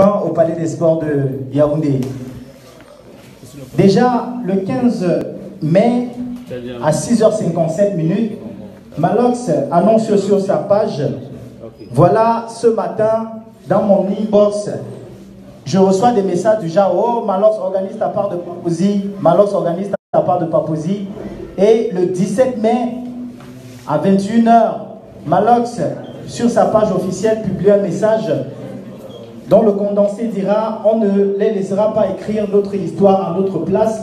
juin au Palais des Sports de Yaoundé. Déjà, le 15 mai, à 6h57, Malox annonce sur sa page, voilà, ce matin, dans mon inbox, je reçois des messages du genre, oh, Malox organise ta part de Papousie, Malox organise ta part de Papousie. Et le 17 mai, à 21h, Malox, sur sa page officielle, publie un message dont le condensé dira, on ne les laissera pas écrire notre histoire à notre place.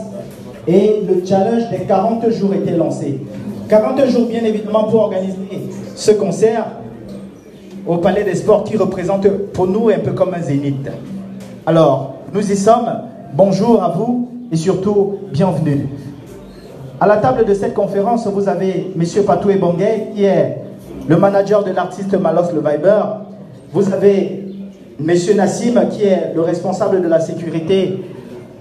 Et le challenge des 40 jours était lancé. 40 jours, bien évidemment, pour organiser ce concert au Palais des Sports qui représente pour nous un peu comme un zénith. Alors, nous y sommes. Bonjour à vous et surtout, bienvenue. À la table de cette conférence, vous avez M. Patou Ebongue, qui est le manager de l'artiste Malox le Viber. Vous avez M. Nassim, qui est le responsable de la sécurité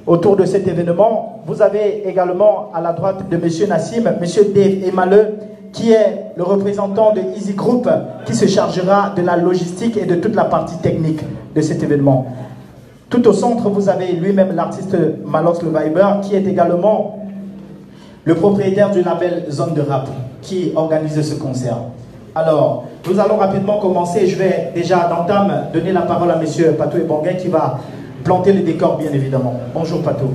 autour de cet événement. Vous avez également à la droite de M. Nassim, M. Dave Emaleux, qui est le représentant de Easy Group, qui se chargera de la logistique et de toute la partie technique de cet événement. Tout au centre, vous avez lui-même l'artiste Malox le Viber, qui est également le propriétaire du label Zone de Rap, qui organise ce concert. Alors, nous allons rapidement commencer. Je vais déjà d'entame donner la parole à M. Patou Ebongue, qui va planter le décor, bien évidemment. Bonjour Patou.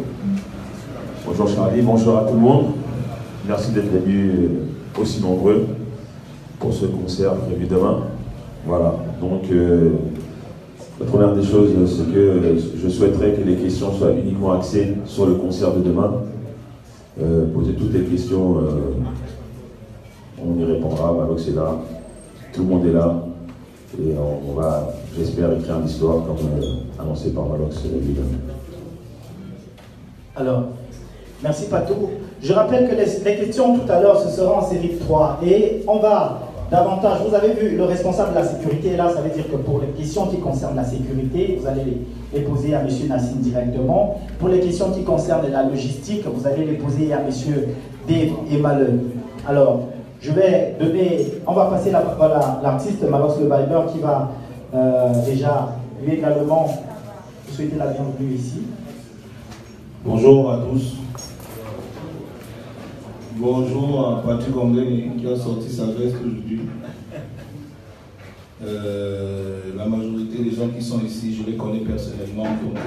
Bonjour Charlie, bonjour à tout le monde. Merci d'être venus aussi nombreux pour ce concert prévu demain. Voilà, donc la première des choses, c'est que je souhaiterais que les questions soient uniquement axées sur le concert de demain. Posez toutes les questions, on y répondra. Malox est là, tout le monde est là, et on va, j'espère, écrire une histoire comme annoncé par Malox lui-même. Alors, merci Patou. Je rappelle que les questions tout à l'heure, ce sera en série de 3, et on va davantage, vous avez vu, le responsable de la sécurité, là, ça veut dire que pour les questions qui concernent la sécurité, vous allez les poser à M. Nassim directement. Pour les questions qui concernent la logistique, vous allez les poser à M. Dave Emaleux. Alors, je vais donner, on va passer la parole à l'artiste Malox le Viber qui va déjà, lui également, vous souhaiter la bienvenue ici. Bonjour à tous. Bonjour à Patrick Anglais qui a sorti sa veste aujourd'hui. La majorité des gens qui sont ici, je les connais personnellement, donc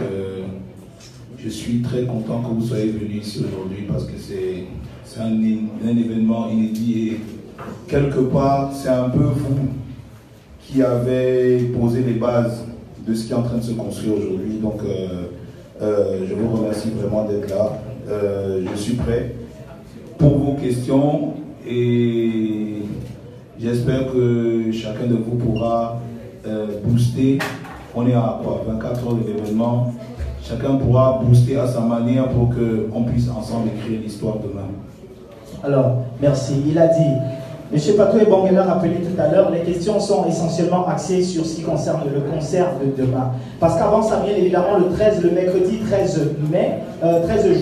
je suis très content que vous soyez venus ici aujourd'hui parce que c'est un événement inédit et quelque part c'est un peu vous qui avez posé les bases de ce qui est en train de se construire aujourd'hui. Donc je vous remercie vraiment d'être là. Je suis prêt pour vos questions et j'espère que chacun de vous pourra booster. On est à quoi, 24 heures de l'événement. Chacun pourra booster à sa manière pour qu'on puisse ensemble écrire l'histoire demain. Alors, merci. Il a dit, M. Patou Ebongue l'a rappelé tout à l'heure, les questions sont essentiellement axées sur ce qui concerne le concert de demain. Parce qu'avant ça, bien évidemment, le mercredi 13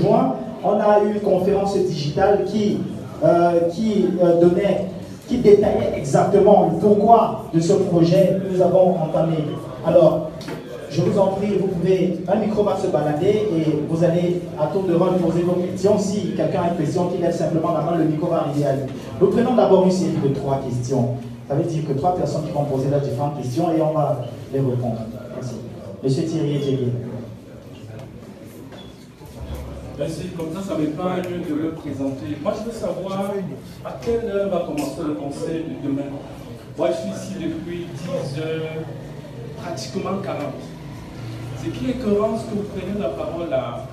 juin, on a eu une conférence digitale qui détaillait exactement le pourquoi de ce projet que nous avons entamé. Alors, je vous en prie, vous pouvez, un micro va se balader et vous allez à tour de rôle poser vos questions. Si quelqu'un a une question, qu'il lève simplement la main, le micro va arriver à lui. Nous prenons d'abord une série de 3 questions. Ça veut dire que 3 personnes qui vont poser leurs différentes questions et on va les répondre. Merci. Monsieur Thierry Djegé. Merci, comme ça me permet de me présenter. Moi, je veux savoir à quelle heure va commencer le concert de demain. Moi, je suis ici depuis 10 heures, pratiquement 40. Ce qui est cohérent, que vous prenez la parole à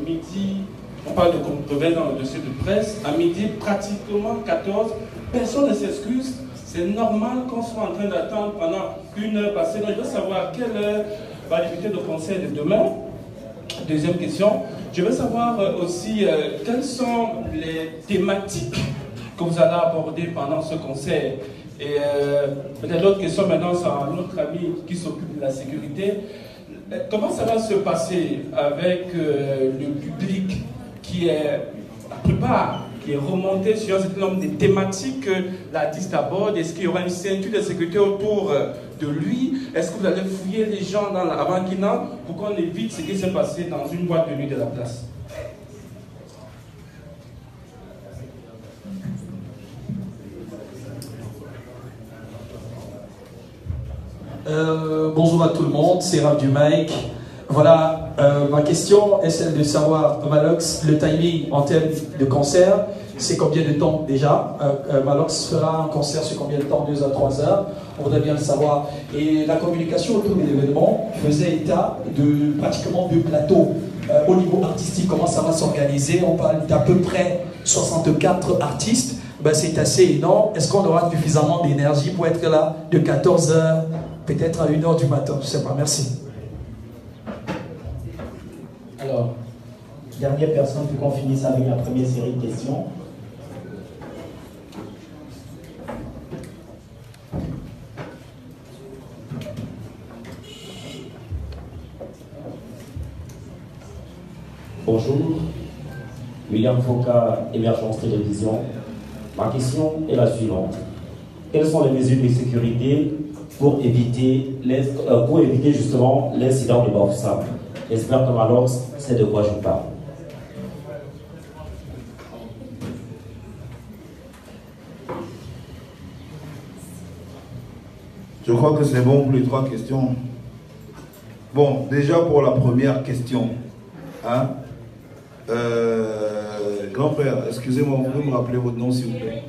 midi, on parle de controverse dans le dossier de presse, à midi, pratiquement 14, personne ne s'excuse. C'est normal qu'on soit en train d'attendre pendant 1 heure passée. Donc, je veux savoir à quelle heure va débuter le concert de demain. Deuxième question. Je veux savoir aussi quelles sont les thématiques que vous allez aborder pendant ce concert. Et peut-être l'autre question maintenant, c'est à notre ami qui s'occupe de la sécurité. Comment ça va se passer avec le public qui est, la plupart, qui est remonté sur un certain nombre de thématiques que l'artiste aborde. Est-ce qu'il y aura une ceinture de sécurité autour de lui? Est-ce que vous allez fouiller les gens avant qu'ils n'entrent pour qu'on évite ce qui s'est passé dans une boîte de nuit de la place? Bonjour à tout le monde, c'est Raph du Mike. Voilà, ma question est celle de savoir, Malox, le timing en termes de concert, c'est combien de temps déjà? Malox fera un concert sur combien de temps? 2 à 3 heures, on voudrait bien le savoir. Et la communication autour de l'événement faisait état de pratiquement 2 plateaux. Au niveau artistique, comment ça va s'organiser? On parle d'à peu près 64 artistes. Ben, c'est assez énorme. Est-ce qu'on aura suffisamment d'énergie pour être là de 14 h peut-être à 1 h du matin? Je ne sais pas, merci. Alors, dernière personne pour qu'on finisse avec la première série de questions. Bonjour, William Foka, Émergence Télévision. Ma question est la suivante. Quelles sont les mesures de sécurité pour éviter justement l'incident de Bafoussam? J'espère que Malox sait de quoi je parle. Je crois que c'est bon pour les 3 questions. Bon, déjà pour la première question. Hein? Grand frère, excusez-moi, vous pouvez me rappeler votre nom s'il vous plaît?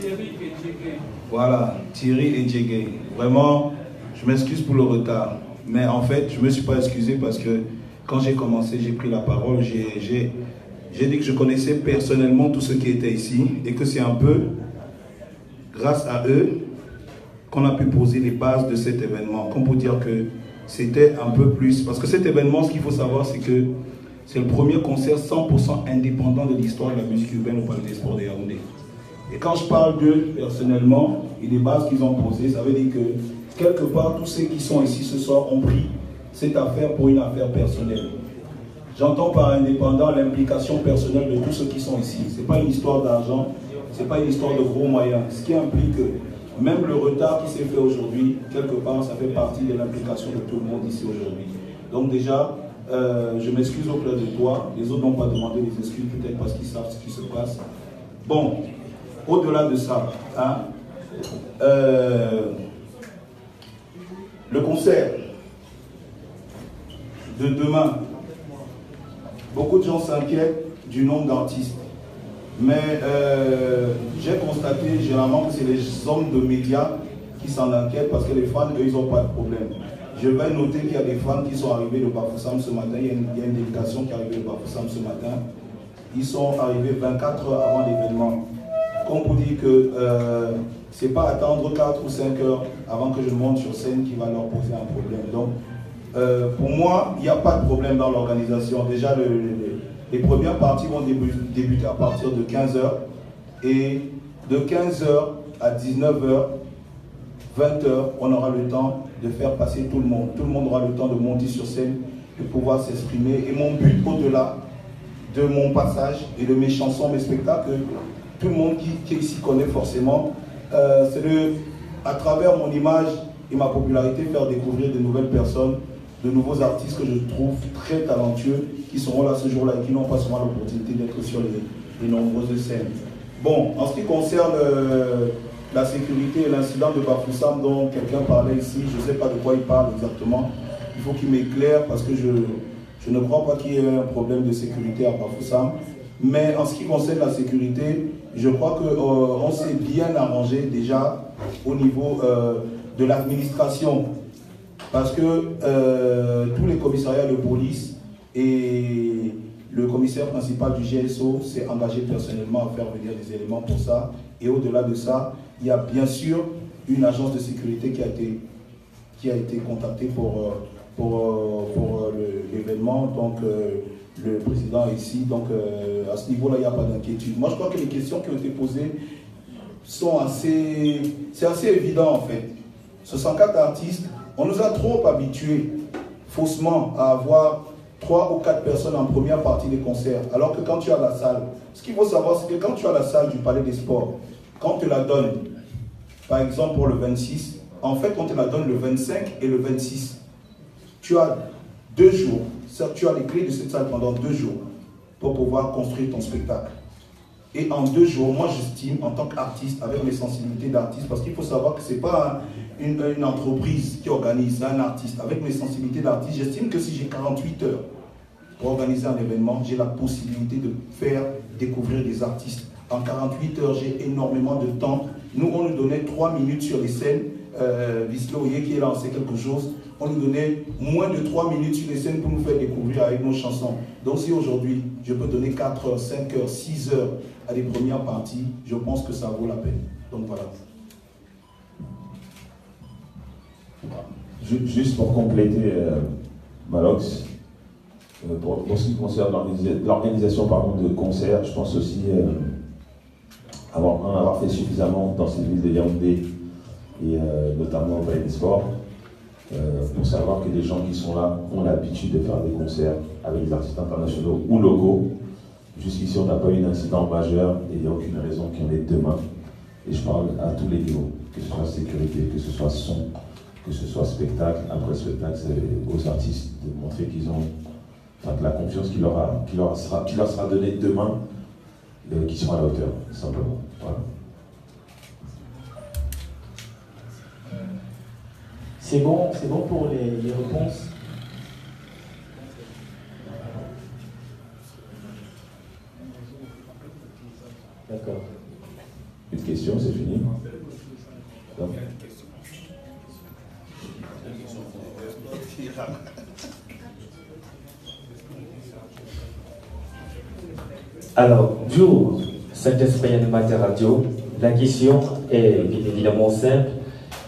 Thierry et Djegay. Voilà, Thierry et Djegay. Vraiment, je m'excuse pour le retard. Mais en fait, je ne me suis pas excusé parce que quand j'ai commencé, j'ai pris la parole, j'ai dit que je connaissais personnellement tous ceux qui étaient ici et que c'est un peu grâce à eux qu'on a pu poser les bases de cet événement. Comme pour dire que c'était un peu plus... Parce que cet événement, ce qu'il faut savoir, c'est que c'est le premier concert 100% indépendant de l'histoire de la musique urbaine au Palais des Sports de Yaoundé. Et quand je parle d'eux, personnellement, et des bases qu'ils ont posées, ça veut dire que, quelque part, tous ceux qui sont ici ce soir ont pris cette affaire pour une affaire personnelle. J'entends par indépendant l'implication personnelle de tous ceux qui sont ici. Ce n'est pas une histoire d'argent, ce n'est pas une histoire de gros moyens. Ce qui implique que même le retard qui s'est fait aujourd'hui, quelque part, ça fait partie de l'implication de tout le monde ici aujourd'hui. Donc déjà, je m'excuse auprès de toi. Les autres n'ont pas demandé des excuses, peut-être parce qu'ils savent ce qui se passe. Bon, au-delà de ça, hein, le concert de demain, beaucoup de gens s'inquiètent du nombre d'artistes. Mais j'ai constaté généralement que c'est les hommes de médias qui s'en inquiètent parce que les fans, eux, ils n'ont pas de problème. Je vais noter qu'il y a des fans qui sont arrivés de Bafoussam ce matin. Il y a une délégation qui est arrivée de Bafoussam ce matin. Ils sont arrivés 24 heures avant l'événement. Comme pour dire que ce n'est pas attendre 4 ou 5 heures avant que je monte sur scène qui va leur poser un problème. Donc, pour moi, il n'y a pas de problème dans l'organisation. Déjà, les premières parties vont débuter à partir de 15 heures. Et de 15 heures à 19 heures, 20 heures, on aura le temps de faire passer tout le monde. Tout le monde aura le temps de monter sur scène, de pouvoir s'exprimer. Et mon but au-delà de mon passage et de mes chansons, mes spectacles, tout le monde qui ici connaît forcément, c'est de, à travers mon image et ma popularité, faire découvrir de nouvelles personnes, de nouveaux artistes que je trouve très talentueux, qui seront là ce jour-là et qui n'ont pas souvent l'opportunité d'être sur les nombreuses scènes. Bon, en ce qui concerne la sécurité et l'incident de Bafoussam dont quelqu'un parlait ici, je ne sais pas de quoi il parle exactement. Il faut qu'il m'éclaire parce que je ne crois pas qu'il y ait un problème de sécurité à Bafoussam. Mais en ce qui concerne la sécurité, je crois qu'on s'est bien arrangé déjà au niveau de l'administration. Parce que tous les commissariats de police et le commissaire principal du GSO s'est engagé personnellement à faire venir des éléments pour ça. Et au-delà de ça, il y a bien sûr une agence de sécurité qui a été contactée pour l'événement. Donc le président est ici. Donc à ce niveau-là, il n'y a pas d'inquiétude. Moi, je crois que les questions qui ont été posées sont c'est assez évident en fait. 64 artistes, on nous a trop habitués faussement à avoir 3 ou 4 personnes en première partie des concerts. Alors que quand tu as la salle, ce qu'il faut savoir, c'est que quand tu as la salle du Palais des Sports, quand on te la donne, par exemple pour le 26, en fait on te la donne le 25 et le 26. Tu as 2 jours, tu as les clés de cette salle pendant 2 jours pour pouvoir construire ton spectacle. Et en 2 jours, moi j'estime, en tant qu'artiste, avec mes sensibilités d'artiste, parce qu'il faut savoir que ce n'est pas une entreprise qui organise, un artiste. Avec mes sensibilités d'artiste, j'estime que si j'ai 48 heures pour organiser un événement, j'ai la possibilité de faire découvrir des artistes. En 48 heures, j'ai énormément de temps. Nous, on nous donnait 3 minutes sur les scènes. Vislo qui est lancé quelque chose, on nous donnait moins de 3 minutes sur les scènes pour nous faire découvrir avec nos chansons. Donc si aujourd'hui, je peux donner 4 heures, 5 heures, 6 heures à des premières parties, je pense que ça vaut la peine. Donc voilà. Juste pour compléter, Malox, pour ce qui concerne l'organisation de concerts, je pense aussi avoir fait suffisamment dans ces villes de Yaoundé et notamment au Palais des Sports, pour savoir que les gens qui sont là ont l'habitude de faire des concerts avec des artistes internationaux ou locaux. Jusqu'ici, on n'a pas eu d'incident majeur et il n'y a aucune raison qu'il y en ait demain. Et je parle à tous les niveaux, que ce soit sécurité, que ce soit son, que ce soit spectacle. Après spectacle, c'est aux artistes de montrer qu'ils ont la confiance qui leur sera donnée demain, qu'ils seront à la hauteur, simplement. Voilà. C'est bon pour les réponses. D'accord. Une question, c'est fini. Donc. Alors, bonjour, Saint-Esprit Animateur Radio. La question est bien évidemment simple.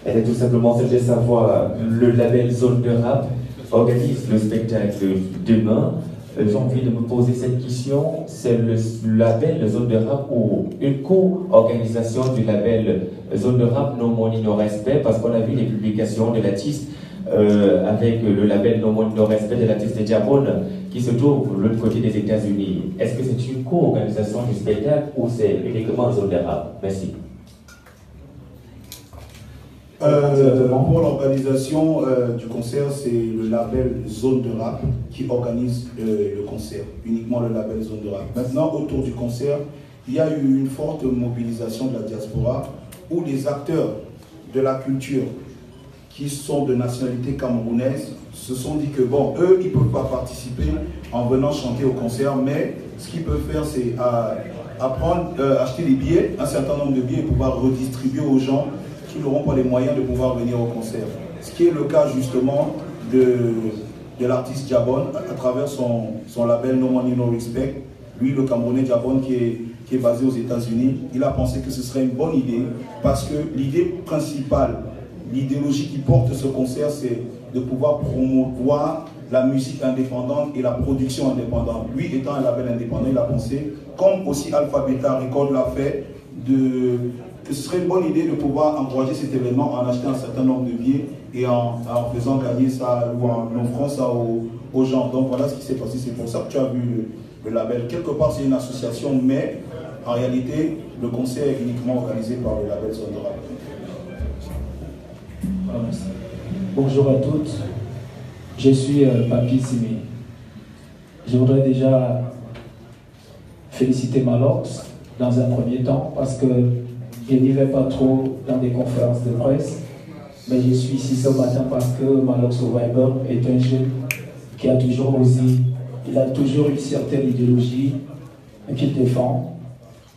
Elle est tout simplement celle de savoir le label Zone de Rap organise le spectacle demain. J'ai envie de me poser cette question. C'est le label Zone de Rap ou une co-organisation du label Zone de Rap No Money No Respect, parce qu'on a vu les publications de l'artiste avec le label No Money No Respect de l'artiste Jabon qui se trouve de l'autre côté des États-Unis. Est-ce que c'est une co-organisation du spectacle ou c'est uniquement Zone de Rap? Merci. Pour l'organisation du concert, c'est le label Zone de Rap qui organise le concert, uniquement le label Zone de Rap. Maintenant, autour du concert, il y a eu une forte mobilisation de la diaspora où les acteurs de la culture qui sont de nationalité camerounaise se sont dit que bon, eux, ils ne peuvent pas participer en venant chanter au concert, mais ce qu'ils peuvent faire, c'est acheter des billets, un certain nombre de billets, et pouvoir redistribuer aux gens qui n'auront pas les moyens de pouvoir venir au concert. Ce qui est le cas justement de l'artiste Jabon à travers son label No Money No Respect. Lui, le Camerounais Jabon qui est basé aux États-Unis, il a pensé que ce serait une bonne idée parce que l'idée principale, l'idéologie qui porte ce concert, c'est de pouvoir promouvoir la musique indépendante et la production indépendante. Lui, étant un label indépendant, il a pensé, comme aussi Alpha Beta Record l'a fait, que ce serait une bonne idée de pouvoir encourager cet événement en achetant un certain nombre de billets et en faisant gagner ça ou en offrant ça aux gens. Donc voilà ce qui s'est passé. C'est pour ça que tu as vu le label. Quelque part, c'est une association, mais en réalité, le concert est uniquement organisé par le label Zone de Rap. Bonjour à toutes. Je suis Papi Simi. Je voudrais déjà féliciter Malox dans un premier temps parce que je n'y vais pas trop dans des conférences de presse, mais je suis ici ce matin parce que Malox Survivor est un jeune qui a toujours une certaine idéologie qu'il défend,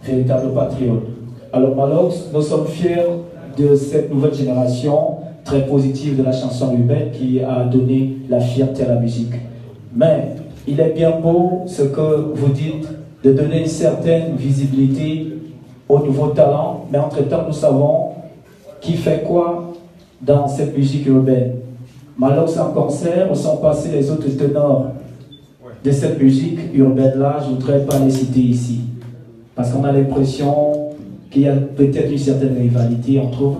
véritable patriote. Alors Malox, nous sommes fiers de cette nouvelle génération très positive de la chanson urbaine qui a donné la fierté à la musique. Mais il est bien beau ce que vous dites de donner une certaine visibilité aux nouveaux talents, mais entre-temps, nous savons qui fait quoi dans cette musique urbaine. Malox en concert, où sont passés les autres tenors de cette musique urbaine-là, je ne voudrais pas les citer ici. Parce qu'on a l'impression qu'il y a peut-être une certaine rivalité entre eux.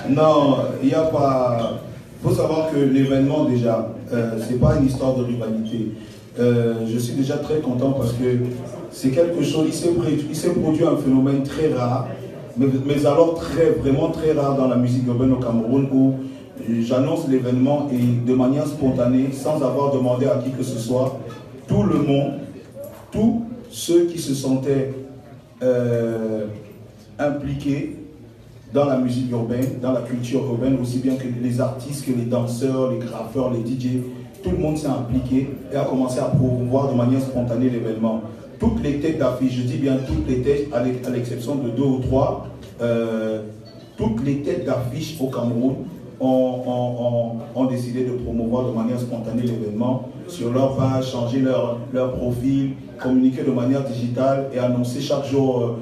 Non, il n'y a pas... Il faut savoir que l'événement déjà, c'est pas une histoire de rivalité. Je suis déjà très content parce que c'est quelque chose, il s'est produit un phénomène très rare, mais alors vraiment très rare dans la musique urbaine au Cameroun où j'annonce l'événement et de manière spontanée, sans avoir demandé à qui que ce soit, tout le monde, tous ceux qui se sentaient impliqués dans la musique urbaine, dans la culture urbaine, aussi bien que les artistes, que les danseurs, les graffeurs, les DJ, tout le monde s'est impliqué et a commencé à promouvoir de manière spontanée l'événement. Toutes les têtes d'affiche, je dis bien toutes les têtes, à l'exception de 2 ou 3, toutes les têtes d'affiche au Cameroun ont décidé de promouvoir de manière spontanée l'événement sur leur page, changer leur profil, communiquer de manière digitale et annoncer chaque jour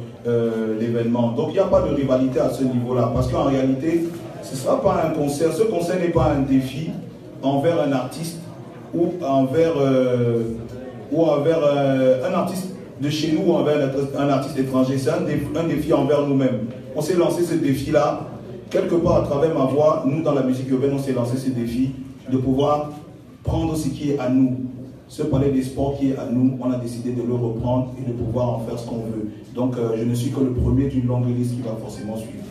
l'événement. Donc il n'y a pas de rivalité à ce niveau-là, parce qu'en réalité, ce ne sera pas un concert. Ce concert n'est pas un défi envers un artiste ou envers un artiste de chez nous ou envers un artiste étranger. C'est un défi envers nous-mêmes. On s'est lancé ce défi-là, quelque part à travers ma voix, nous dans la musique urbaine, on s'est lancé ce défi de pouvoir prendre ce qui est à nous. Ce palais des sports qui est à nous, on a décidé de le reprendre et de pouvoir en faire ce qu'on veut. Donc je ne suis que le premier d'une longue liste qui va forcément suivre.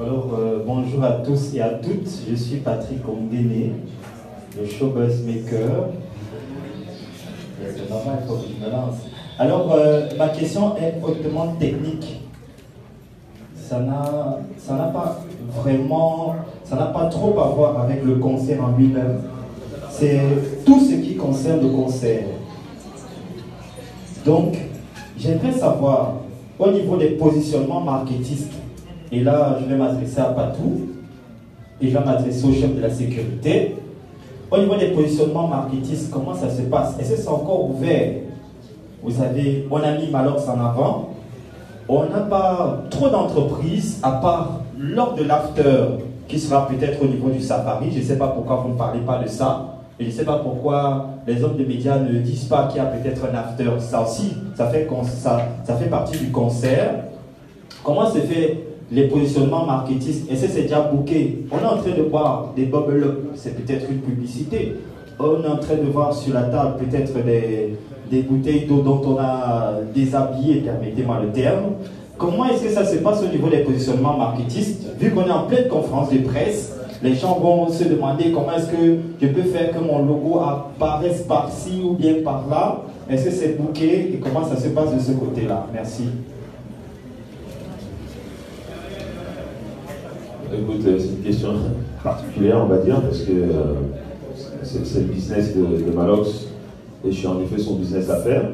Alors bonjour à tous et à toutes, je suis Patrick Ongene, le showbuzz maker. C'est normal, il faut que je me lance. Alors ma question est hautement technique. Ça n'a pas trop à voir avec le concert en lui-même. C'est tout ce qui concerne le concert. Donc, j'aimerais savoir, au niveau des positionnements marketistes, et là, je vais m'adresser à Patou, et je vais m'adresser au chef de la sécurité. Au niveau des positionnements marketistes, comment ça se passe? Est-ce que c'est encore ouvert? Vous savez, on a mis Malox en avant. On n'a pas trop d'entreprises, à part lors de l'after, qui sera peut-être au niveau du safari. Je ne sais pas pourquoi vous ne parlez pas de ça. Et je ne sais pas pourquoi les hommes de médias ne disent pas qu'il y a peut-être un after. Ça aussi, ça fait partie du concert. Comment se fait les positionnements marketistes? Est-ce que c'est déjà booké? On est en train de boire des bubble up, c'est peut-être une publicité. On est en train de voir sur la table peut-être des bouteilles d'eau dont on a déshabillé, permettez-moi le terme. Comment est-ce que ça se passe au niveau des positionnements marketistes? Vu qu'on est en pleine conférence de presse, les gens vont se demander comment est-ce que je peux faire que mon logo apparaisse par-ci ou bien par-là. Est-ce que c'est booké et comment ça se passe de ce côté-là? Merci. Écoute, c'est une question particulière, on va dire, parce que c'est le business de Malox et je suis en effet son business à faire.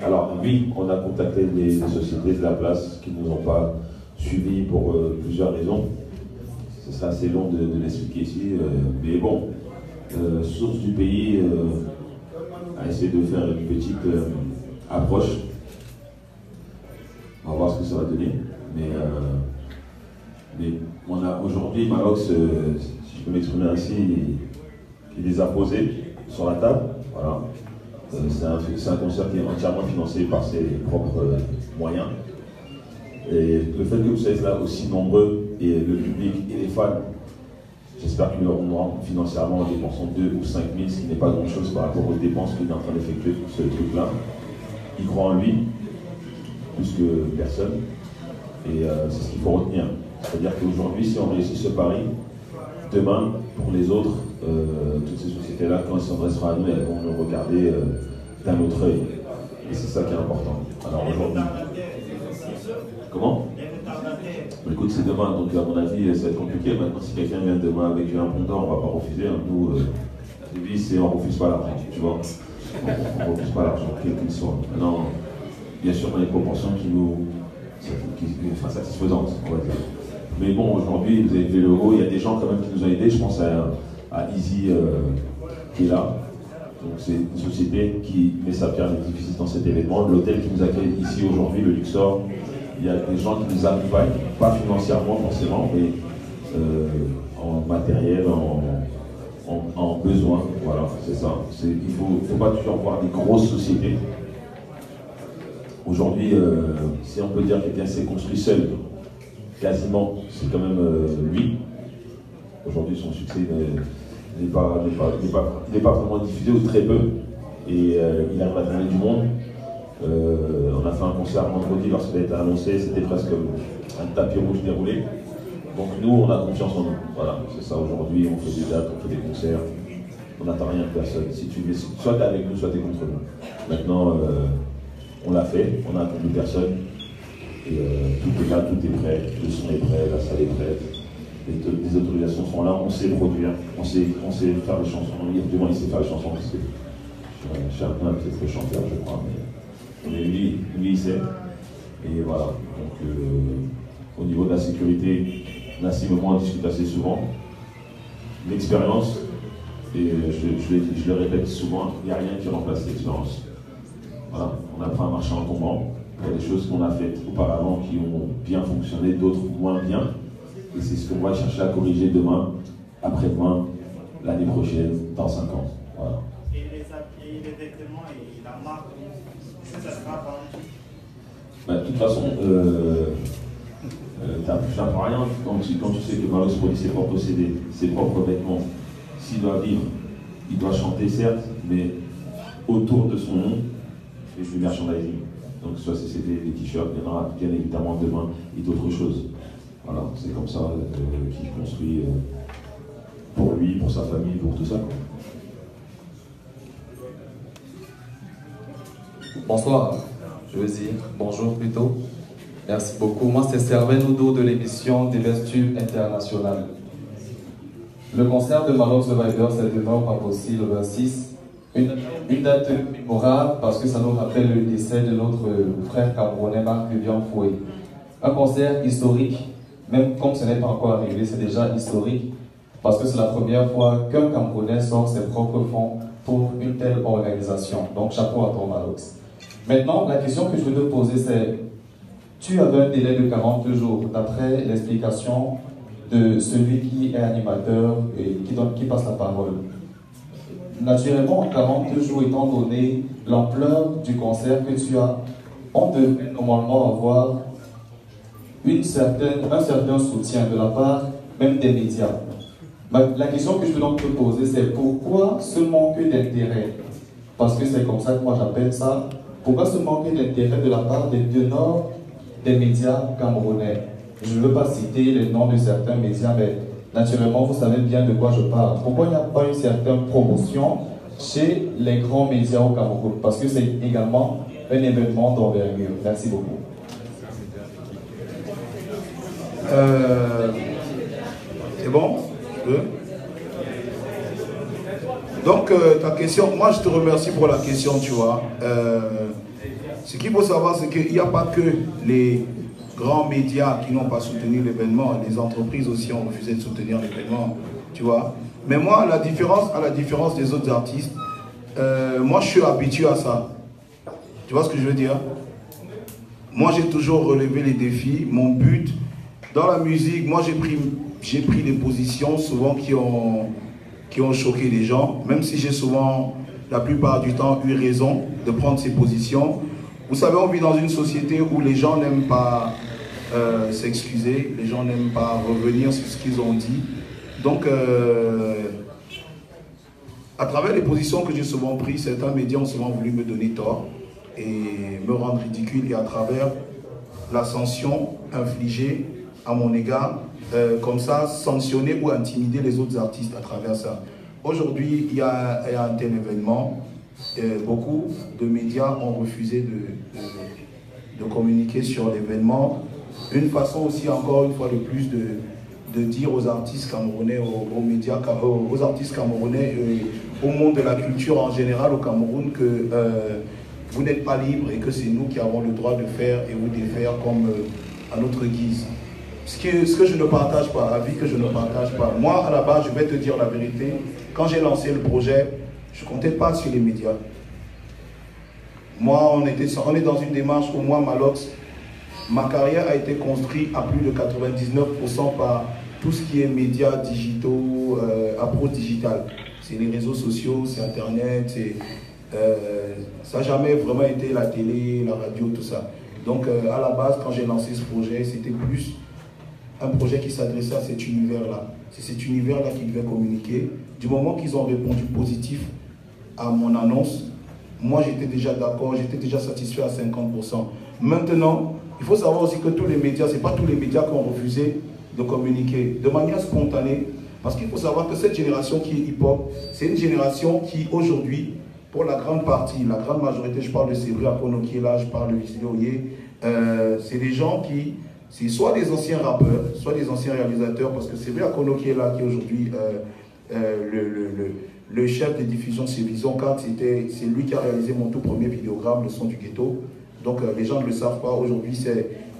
Alors oui, on a contacté des sociétés de la place qui ne nous ont pas suivis pour plusieurs raisons. Ce serait assez long de l'expliquer ici, mais bon, Source du pays a essayé de faire une petite approche. On va voir ce que ça va donner. Mais on a aujourd'hui Malox, si je peux m'exprimer ainsi, qui les a posés sur la table. Voilà. C'est un concert qui est entièrement financé par ses propres moyens. Et le fait que vous soyez là aussi nombreux, et le public et les fans, j'espère qu'ils l'auront financièrement en dépensant 2 ou 5 000, ce qui n'est pas grand-chose par rapport aux dépenses qu'il est en train d'effectuer pour ce truc-là. Il croit en lui, plus que personne, et c'est ce qu'il faut retenir. C'est-à-dire qu'aujourd'hui, si on réussit ce pari, demain, pour les autres, toutes ces sociétés-là, quand elles s'adresseront à nous, elles vont nous regarder d'un autre œil. Et c'est ça qui est important. Alors aujourd'hui... Comment? Écoute, c'est demain, donc à mon avis, ça va être compliqué. Maintenant, si quelqu'un vient demain avec un pont d'or, on ne va pas refuser. Nous, on ne refuse pas l'argent, tu vois. On ne refuse pas l'argent, quel qu'il soit. Maintenant, bien sûr, on a des proportions qui sont satisfaisantes, on va dire. Mais bon, aujourd'hui, vous avez fait le haut, il y a des gens quand même qui nous ont aidés. Je pense à Easy qui est là. Donc c'est une société qui met sa pierre à l'édifice dans cet événement. L'hôtel qui nous accueille ici aujourd'hui, le Luxor, il y a des gens qui nous accompagnent, pas financièrement forcément, mais en matériel, en besoin. Voilà, c'est ça. Il ne faut pas toujours voir des grosses sociétés. Aujourd'hui, si on peut dire quelqu'un s'est construit seul, quasiment, c'est quand même lui. Aujourd'hui, son succès n'est pas vraiment diffusé ou très peu. Et il arrive à donner du monde. On a fait un concert vendredi lorsqu'il a été annoncé, c'était presque un tapis rouge déroulé. Donc nous, on a confiance en nous. Voilà, c'est ça aujourd'hui, on fait des dates, on fait des concerts. On n'attend rien de personne. Si tu veux, soit tu es avec nous, soit tu es contre nous. Maintenant, on l'a fait, on n'a attendu personne. Et tout est là, tout est prêt, le son est prêt, la salle est prête. Les autorisations sont là, on sait produire, on sait faire les chansons. Du moins, il sait faire les chansons parce que chacun peut être chanteur, je crois. Mais lui, il sait. Et voilà. Donc, au niveau de la sécurité, Nassim et moi, on discute assez souvent. L'expérience, et je le répète souvent, il n'y a rien qui remplace l'expérience. Voilà. On apprend à marcher en tombant. Il y a des choses qu'on a faites auparavant qui ont bien fonctionné, d'autres moins bien. Et c'est ce qu'on va chercher à corriger demain, après-demain, l'année prochaine, dans 5 ans. Voilà. Et les vêtements et la marque, ça sera vendu? De toute façon, tu n'apprends rien quand tu sais que Malox produit ses propres CD, ses propres vêtements. S'il doit vivre, il doit chanter certes, mais autour de son nom, il fait du merchandising. Donc soit c'est CD, des t-shirts, il y en aura bien évidemment demain et d'autres choses. Voilà, c'est comme ça qu'il construit pour lui, pour sa famille, pour tout ça, quoi. Bonsoir, je veux dire bonjour plutôt. Merci beaucoup. Moi, c'est Servais Noudo de l'émission des Vertus Internationales. Le concert de Malox The Vibers est demain pas possible le 26. Une date mémorable parce que ça nous rappelle le décès de notre frère camerounais Marc-Vivian Foué. Un concert historique, même comme ce n'est pas encore arrivé, c'est déjà historique parce que c'est la première fois qu'un Camerounais sort ses propres fonds pour une telle organisation. Donc chapeau à toi Malox. Maintenant, la question que je veux te poser c'est, tu avais un délai de 42 jours d'après l'explication de celui qui est animateur et qui passe la parole. Naturellement, en 42 jours, étant donné l'ampleur du concert que tu as, on devrait normalement avoir un certain soutien de la part même des médias. La question que je veux donc te poser, c'est pourquoi ce manque d'intérêt? Parce que c'est comme ça que moi j'appelle ça. Pourquoi ce manque d'intérêt de la part des teneurs des médias camerounais? Je ne veux pas citer les noms de certains médias, mais naturellement, vous savez bien de quoi je parle. Pourquoi il n'y a pas une certaine promotion chez les grands médias au Cameroun? Parce que c'est également un événement d'envergure. Merci beaucoup. C'est bon? Donc, ta question, moi je te remercie pour la question, tu vois. Ce qu'il faut savoir, c'est qu'il n'y a pas que les grands médias qui n'ont pas soutenu l'événement, les entreprises aussi ont refusé de soutenir l'événement, tu vois. Mais moi, à la différence des autres artistes, moi je suis habitué à ça. Tu vois ce que je veux dire? Moi j'ai toujours relevé les défis. Mon but dans la musique, moi j'ai pris des positions souvent qui ont choqué les gens, même si j'ai souvent, la plupart du temps, eu raison de prendre ces positions. Vous savez, on vit dans une société où les gens n'aiment pas s'excuser, les gens n'aiment pas revenir sur ce qu'ils ont dit. Donc, à travers les positions que j'ai souvent prises, certains médias ont souvent voulu me donner tort et me rendre ridicule, et à travers la sanction infligée à mon égard, comme ça, sanctionner ou intimider les autres artistes à travers ça. Aujourd'hui, il y a un tel événement. Beaucoup de médias ont refusé de communiquer sur l'événement. Une façon aussi, encore une fois de plus, de dire aux artistes camerounais, aux médias, aux artistes camerounais, au monde de la culture en général au Cameroun, que vous n'êtes pas libre et que c'est nous qui avons le droit de faire et vous défaire comme à notre guise. Ce que je ne partage pas, avis que je ne partage pas. Moi, à la base, je vais te dire la vérité, quand j'ai lancé le projet, je ne comptais pas sur les médias. Moi, on est dans une démarche où moi, Malox, ma carrière a été construite à plus de 99% par tout ce qui est médias digitaux, approche digitale. C'est les réseaux sociaux, c'est Internet, Ça n'a jamais vraiment été la télé, la radio, tout ça. Donc à la base, quand j'ai lancé ce projet, c'était plus un projet qui s'adressait à cet univers-là. C'est cet univers-là qui devait communiquer. Du moment qu'ils ont répondu positif à mon annonce, moi j'étais déjà d'accord, j'étais déjà satisfait à 50%. Maintenant, il faut savoir aussi que tous les médias, ce n'est pas tous les médias qui ont refusé de communiquer de manière spontanée. Parce qu'il faut savoir que cette génération qui est hip-hop, c'est une génération qui aujourd'hui, pour la grande partie, la grande majorité, je parle de Sébré Akono qui est là, je parle de Visilioye, c'est des gens qui, c'est soit des anciens rappeurs, soit des anciens réalisateurs, parce que Sébré Akono qui est là, qui est aujourd'hui le chef de diffusion de Cévision, c'est lui qui a réalisé mon tout premier vidéogramme, Le Son du Ghetto. Donc les gens ne le savent pas, aujourd'hui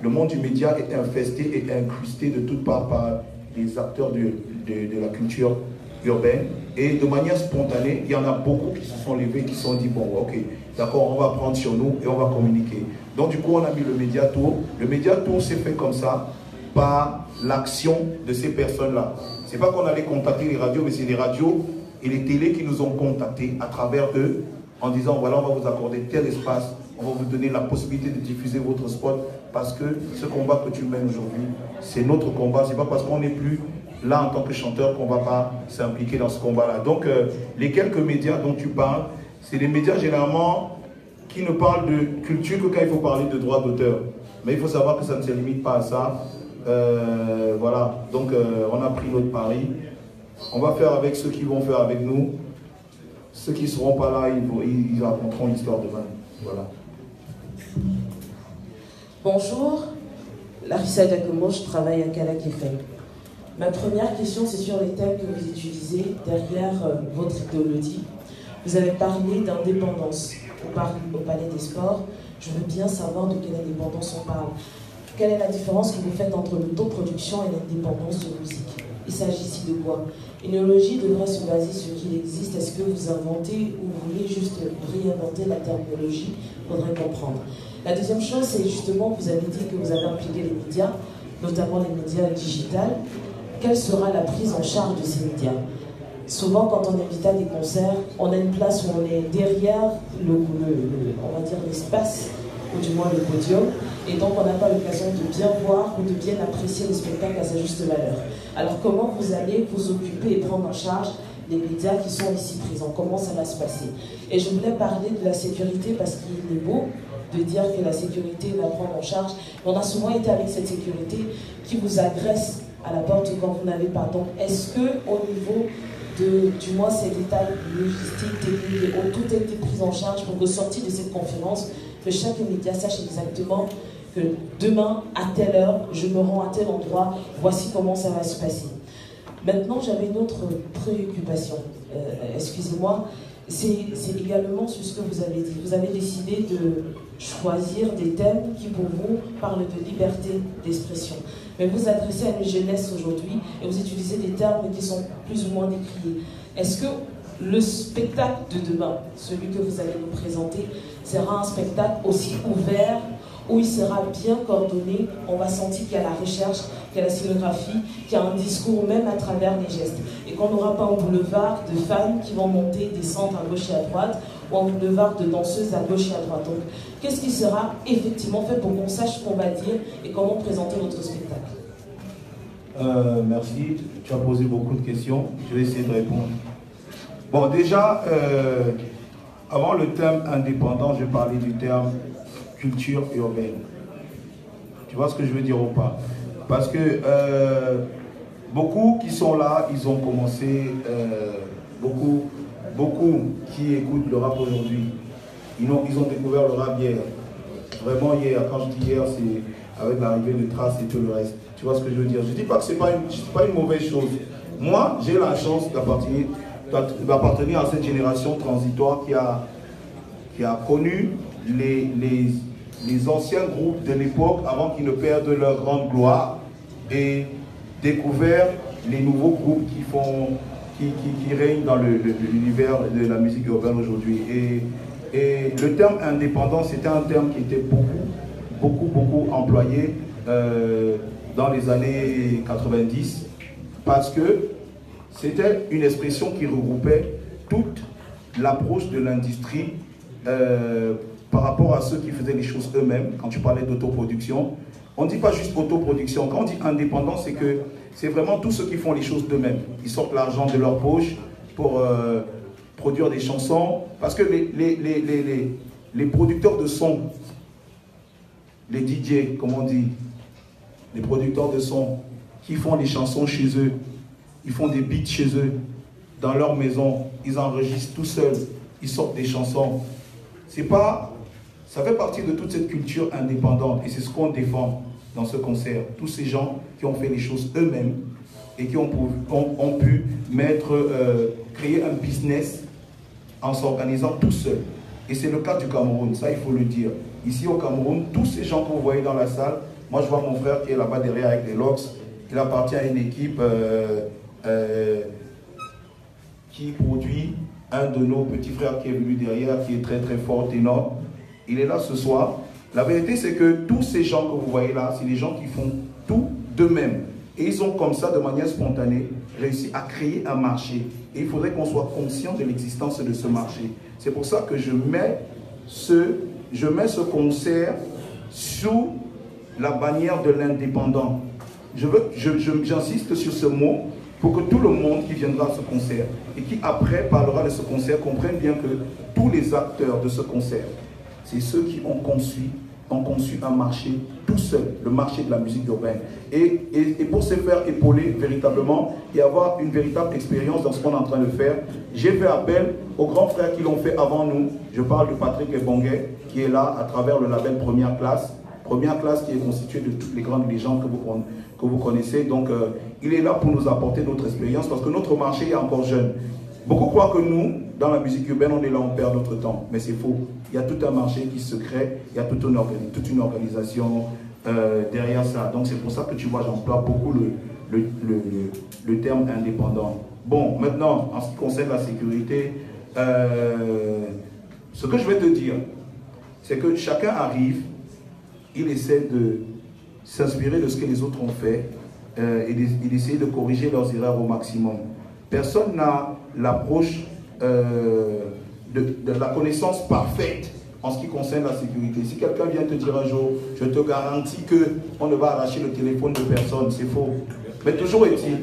le monde du média est infesté et incrusté de toutes parts par les acteurs de la culture urbaine. Et de manière spontanée, il y en a beaucoup qui se sont levés, qui se sont dit, bon, ok, d'accord, on va prendre sur nous et on va communiquer. Donc du coup, on a mis le Média Tour. Le Média Tour s'est fait comme ça, par l'action de ces personnes-là. C'est pas qu'on allait contacter les radios, mais c'est les radios et les télés qui nous ont contactés à travers eux, en disant, voilà, on va vous accorder tel espace, on va vous donner la possibilité de diffuser votre spot, parce que ce combat que tu mènes aujourd'hui, c'est notre combat. C'est pas parce qu'on n'est plus là en tant que chanteur qu'on ne va pas s'impliquer dans ce combat-là. Donc, les quelques médias dont tu parles, c'est des médias généralement qui ne parlent de culture que quand il faut parler de droits d'auteur. Mais il faut savoir que ça ne se limite pas à ça. Voilà, donc on a pris notre pari. On va faire avec ceux qui vont faire avec nous. Ceux qui ne seront pas là, ils raconteront l'histoire demain. Voilà. Bonjour, Larissa Dakomo, je travaille à Kalak FM. Ma première question, c'est sur les thèmes que vous utilisez derrière votre idéologie. Vous avez parlé d'indépendance au Palais des Sports. Je veux bien savoir de quelle indépendance on parle. Quelle est la différence que vous faites entre l'autoproduction et l'indépendance de musique? Il s'agit ici de quoi? Une idéologie devrait se baser sur ce qu'il existe. Est-ce que vous inventez ou vous voulez juste réinventer la terminologie? Il faudrait comprendre. La deuxième chose, c'est justement, vous avez dit que vous avez impliqué les médias, notamment les médias digitales. Quelle sera la prise en charge de ces médias? Souvent, quand on invite à des concerts, on a une place où on est derrière on va dire l'espace, ou du moins le podium, et donc on n'a pas l'occasion de bien voir ou de bien apprécier le spectacle à sa juste valeur. Alors comment vous allez vous occuper et prendre en charge les médias qui sont ici présents? Comment ça va se passer? Et je voulais parler de la sécurité parce qu'il est beau de dire que la sécurité va prendre en charge. On a souvent été avec cette sécurité qui vous agresse à la porte quand vous n'avez pas. Donc est-ce que au niveau du moins ces détails logistiques, techniques et autres, tout a été pris en charge pour que sortir de cette conférence, que chaque média sache exactement que demain, à telle heure, je me rends à tel endroit, voici comment ça va se passer. Maintenant, j'avais une autre préoccupation, excusez-moi, c'est également sur ce que vous avez dit. Vous avez décidé de choisir des thèmes qui, pour vous, parlent de liberté d'expression. Mais vous adressez à une jeunesse aujourd'hui et vous utilisez des termes qui sont plus ou moins décriés. Est-ce que le spectacle de demain, celui que vous allez nous présenter, sera un spectacle aussi ouvert, où il sera bien coordonné, on va sentir qu'il y a la recherche, qu'il y a la scénographie, qu'il y a un discours même à travers les gestes. Et qu'on n'aura pas un boulevard de fans qui vont monter, descendre à gauche et à droite, ou un boulevard de danseuses à gauche et à droite. Donc, qu'est-ce qui sera effectivement fait pour qu'on sache ce qu'on va dire et comment présenter notre spectacle? Merci, tu as posé beaucoup de questions, je vais essayer de répondre. Bon, déjà, avant le terme indépendant, je parlais du terme culture urbaine. Tu vois ce que je veux dire ou pas? Parce que beaucoup qui sont là, ils ont commencé, beaucoup qui écoutent le rap aujourd'hui, ils ont découvert le rap hier. Vraiment hier, quand je dis hier, c'est avec l'arrivée de Trace et tout le reste. Tu vois ce que je veux dire? Je ne dis pas que ce n'est pas une mauvaise chose. Moi, j'ai la chance d'appartenir à cette génération transitoire qui a connu les anciens groupes de l'époque avant qu'ils ne perdent leur grande gloire et découvert les nouveaux groupes qui règnent dans l'univers de la musique urbaine aujourd'hui. Et le terme indépendant, c'était un terme qui était beaucoup employé dans les années 90 parce que c'était une expression qui regroupait toutes l'approche de l'industrie par rapport à ceux qui faisaient les choses eux-mêmes. Quand tu parlais d'autoproduction, on ne dit pas juste autoproduction. Quand on dit indépendant, c'est que c'est vraiment tous ceux qui font les choses d'eux-mêmes. Ils sortent l'argent de leur poche pour produire des chansons. Parce que les producteurs de son, les DJ, comme on dit, les producteurs de son, qui font des chansons chez eux, ils font des beats chez eux, dans leur maison, ils enregistrent tout seuls, ils sortent des chansons. C'est pas, ça fait partie de toute cette culture indépendante et c'est ce qu'on défend dans ce concert. Tous ces gens qui ont fait les choses eux-mêmes et qui ont pu créer un business en s'organisant tout seuls. Et c'est le cas du Cameroun, ça il faut le dire. Ici au Cameroun, tous ces gens que vous voyez dans la salle, moi je vois mon frère qui est là-bas derrière avec les locks, il appartient à une équipe qui produit un de nos petits frères qui est venu derrière, qui est très très fort, ténor. Il est là ce soir. La vérité c'est que tous ces gens que vous voyez là, c'est des gens qui font tout d'eux-mêmes. Et ils ont comme ça, de manière spontanée, réussi à créer un marché. Et il faudrait qu'on soit conscient de l'existence de ce marché. C'est pour ça que je mets ce concert sous la bannière de l'indépendant. J'insiste sur ce mot pour que tout le monde qui viendra à ce concert et qui après parlera de ce concert comprenne bien que tous les acteurs de ce concert, c'est ceux qui ont conçu un marché tout seul, le marché de la musique urbaine. Et pour se faire épauler véritablement et avoir une véritable expérience dans ce qu'on est en train de faire, j'ai fait appel aux grands frères qui l'ont fait avant nous. Je parle de Patrick Ebonguet, qui est là à travers le label Première Classe. Première Classe qui est constituée de toutes les grandes légendes que vous connaissez. Donc, il est là pour nous apporter notre expérience parce que notre marché est encore jeune. Beaucoup croient que nous, dans la musique urbaine, on est là, on perd notre temps. Mais c'est faux. Il y a tout un marché qui se crée, il y a toute une organisation derrière ça. Donc c'est pour ça que tu vois, j'emploie beaucoup le terme indépendant. Bon, maintenant, en ce qui concerne la sécurité, ce que je vais te dire, c'est que chacun arrive, il essaie de s'inspirer de ce que les autres ont fait et d'essayer de corriger leurs erreurs au maximum. Personne n'a l'approche de la connaissance parfaite en ce qui concerne la sécurité. Si quelqu'un vient te dire un jour, je te garantis qu'on ne va arracher le téléphone de personne, c'est faux. Mais toujours est-il,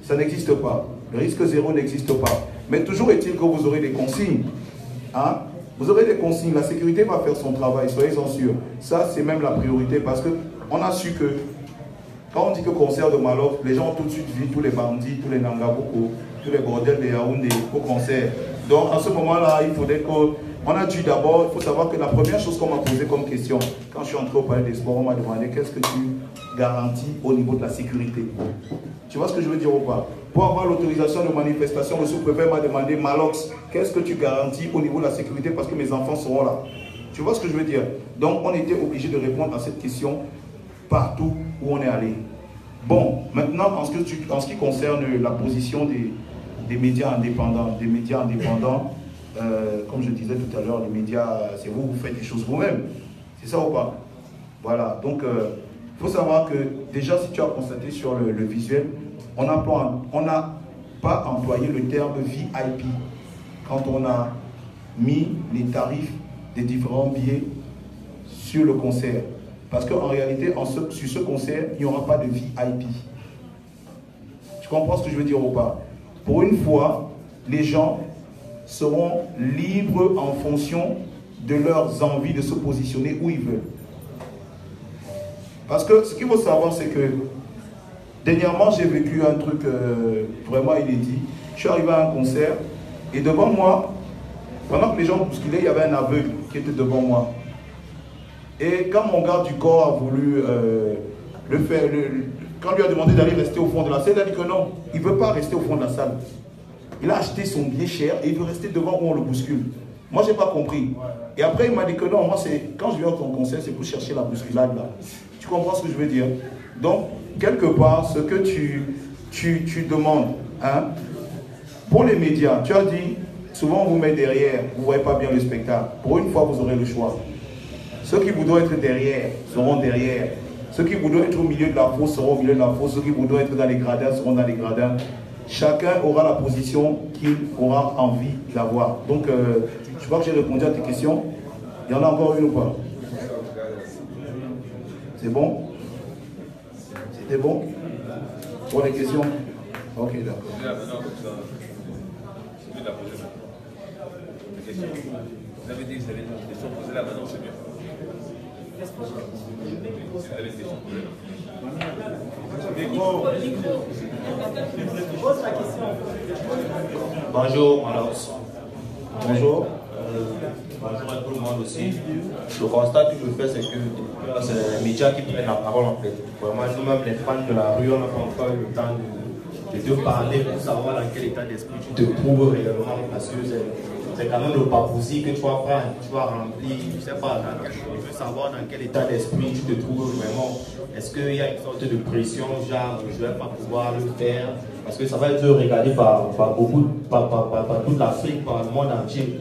ça n'existe pas. Le risque zéro n'existe pas. Mais toujours est-il que vous aurez des consignes. Hein? Vous aurez des consignes, la sécurité va faire son travail, soyez-en sûrs. Ça, c'est même la priorité parce qu'on a su que quand on dit que concert de Malox, les gens ont tout de suite vu tous les bandits, tous les Nangaboko, tous les bordels de Yaoundé au concert. Donc à ce moment-là, il faudrait qu'on a dû d'abord, il faut savoir que la première chose qu'on m'a posée comme question, quand je suis entré au palais des sports, on m'a demandé qu'est-ce que tu garantis au niveau de la sécurité. Tu vois ce que je veux dire ou pas? Pour avoir l'autorisation de manifestation, le sous-préfet m'a demandé, Malox, qu'est-ce que tu garantis au niveau de la sécurité parce que mes enfants seront là. Tu vois ce que je veux dire? Donc on était obligé de répondre à cette question partout où on est allé. Bon, maintenant, en ce qui concerne la position des médias indépendants, comme je disais tout à l'heure, les médias, c'est vous faites des choses vous-même. C'est ça ou pas? Voilà, donc il faut savoir que déjà, si tu as constaté sur le visuel, on n'a pas employé le terme VIP quand on a mis les tarifs des différents billets sur le concert. Parce qu'en réalité, sur ce concert, il n'y aura pas de VIP. Tu comprends ce que je veux dire ou pas? Pour une fois, les gens seront libres en fonction de leurs envies de se positionner où ils veulent. Parce que ce qu'il faut savoir, c'est que dernièrement, j'ai vécu un truc vraiment inédit. Je suis arrivé à un concert et devant moi, pendant que les gens bousculaient, il y avait un aveugle qui était devant moi. Et quand mon garde du corps a voulu le faire, quand on lui a demandé d'aller rester au fond de la salle, il a dit que non, il ne veut pas rester au fond de la salle. Il a acheté son billet cher et il veut rester devant où on le bouscule. Moi, je n'ai pas compris. Et après, il m'a dit que non, moi, quand je viens à ton concert, c'est pour chercher la bousculade là. Tu comprends ce que je veux dire? Donc, quelque part, ce que tu demandes, hein, pour les médias, tu as dit, souvent on vous met derrière, vous ne voyez pas bien le spectacle. Pour une fois, vous aurez le choix. Ceux qui voudront être derrière seront derrière. Ceux qui voudront être au milieu de la fosse seront au milieu de la fosse. Ceux qui voudront être dans les gradins seront dans les gradins. chacun aura la position qu'il aura envie d'avoir. Donc, je crois que j'ai répondu à tes questions. Il y en a encore une ou pas? C'est bon? C'était bon? Pour les questions? Ok, d'accord. Vous avez dit que vous avez des questions posées là maintenant, c'est bien. Vous avez des questions posées là. Bonjour, Malox. Bonjour. Bonjour à tout le monde aussi. Le constat que je fais, c'est que c'est les médias qui prennent la parole en fait. Vraiment, nous-mêmes, les fans de la rue, on n'a pas encore eu le temps de te parler pour savoir dans quel état d'esprit tu te trouves réellement. Parce que c'est quand même le papousi que tu vas prendre, tu vas remplir, je sais pas, je veux savoir dans quel état d'esprit tu te trouves vraiment. Est-ce qu'il y a une sorte de pression, genre je ne vais pas pouvoir le faire? Parce que ça va être regardé par toute l'Afrique, par le monde entier.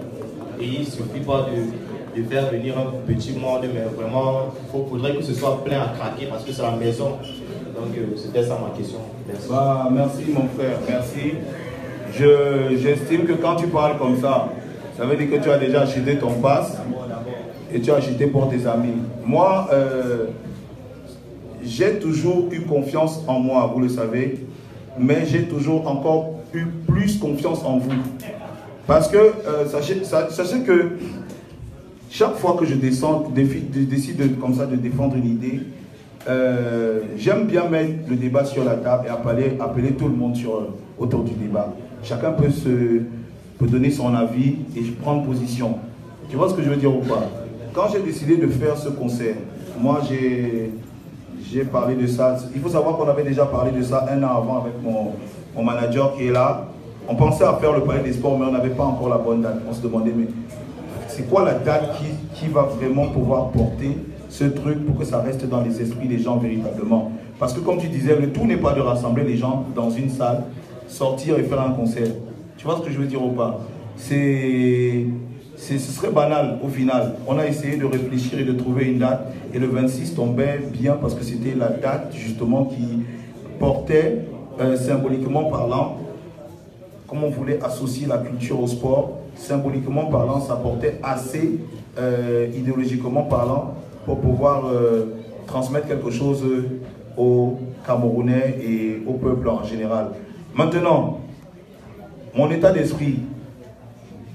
Et il ne suffit pas de faire venir un petit monde, mais vraiment, il faudrait que ce soit plein à craquer parce que c'est la maison. Donc c'était ça ma question. Merci. Merci mon frère, merci. J'estime que quand tu parles comme ça veut dire que tu as déjà acheté ton pass et tu as acheté pour tes amis. Moi, j'ai toujours eu confiance en moi, vous le savez, mais j'ai toujours encore eu plus confiance en vous. Parce que, sachez que chaque fois que je décide comme ça de défendre une idée, j'aime bien mettre le débat sur la table et appeler tout le monde autour du débat. Chacun peut donner son avis et prendre position. Tu vois ce que je veux dire ou pas? Quand j'ai décidé de faire ce concert, moi j'ai parlé de ça. Il faut savoir qu'on avait déjà parlé de ça un an avant avec mon manager qui est là. On pensait à faire le Palais des Sports, mais on n'avait pas encore la bonne date. On se demandait, mais c'est quoi la date qui va vraiment pouvoir porter ce truc pour que ça reste dans les esprits des gens véritablement? Parce que comme tu disais, le tout n'est pas de rassembler les gens dans une salle, sortir et faire un concert. Tu vois ce que je veux dire ou pas? Ce serait banal au final. On a essayé de réfléchir et de trouver une date. Et le 26 tombait bien parce que c'était la date justement qui portait, symboliquement parlant, comme on voulait associer la culture au sport, symboliquement parlant, ça portait assez, idéologiquement parlant, pour pouvoir transmettre quelque chose aux Camerounais et au peuple en général. Maintenant, mon état d'esprit,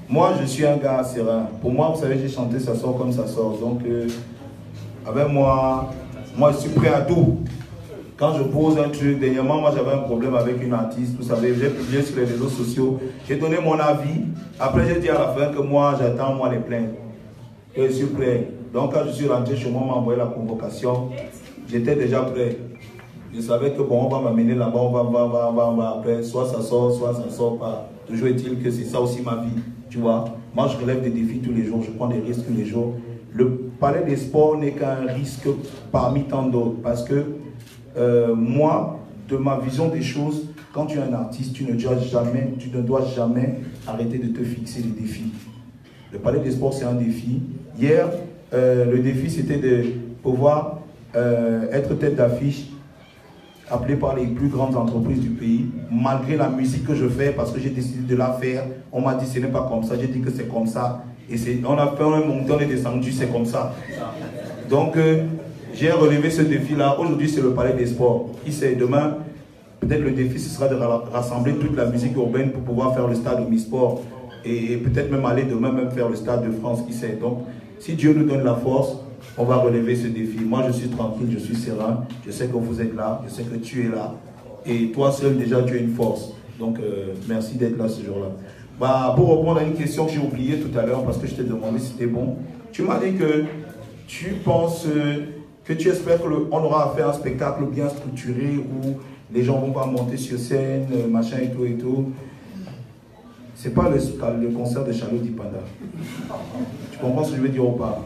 moi je suis un gars serein. Pour moi, vous savez, j'ai chanté, ça sort comme ça sort. Donc, avec moi je suis prêt à tout. Quand je pose un truc, dernièrement, moi j'avais un problème avec une artiste, vous savez, j'ai publié sur les réseaux sociaux, j'ai donné mon avis. Après, j'ai dit à la fin que moi, j'attends les plaintes. Et je suis prêt. Donc, quand je suis rentré chez moi, on m'a envoyé la convocation. J'étais déjà prêt. Je savais que bon, on va m'amener là-bas, on va après, soit ça sort pas. Toujours est-il que c'est ça aussi ma vie, tu vois. Moi, je relève des défis tous les jours, je prends des risques tous les jours. Le Palais des Sports n'est qu'un risque parmi tant d'autres, parce que moi, de ma vision des choses, quand tu es un artiste, tu ne dois jamais arrêter de te fixer des défis. Le Palais des Sports, c'est un défi. Hier, le défi, c'était de pouvoir être tête d'affiche, appelé par les plus grandes entreprises du pays, malgré la musique que je fais, parce que j'ai décidé de la faire. On m'a dit ce n'est pas comme ça, j'ai dit que c'est comme ça. Et on a fait un montant, on est descendu, c'est comme ça. Donc, j'ai relevé ce défi-là. Aujourd'hui, c'est le Palais des Sports. Qui sait, demain, peut-être le défi, ce sera de rassembler toute la musique urbaine pour pouvoir faire le stade Omnisport. Et peut-être même aller demain, même faire le stade de France, qui sait. Donc, si Dieu nous donne la force, on va relever ce défi. Moi, je suis tranquille, je suis serein. Je sais que vous êtes là, je sais que tu es là. Et toi seul, déjà, tu as une force. Donc, merci d'être là ce jour-là. Pour répondre à une question que j'ai oubliée tout à l'heure, parce que je t'ai demandé si c'était bon, tu m'as dit que tu penses... que tu espères qu'on aura à faire un spectacle bien structuré où les gens vont pas monter sur scène, machin et tout. C'est pas le concert de Charlotte Dipanda. Tu comprends ce que je veux dire ou pas?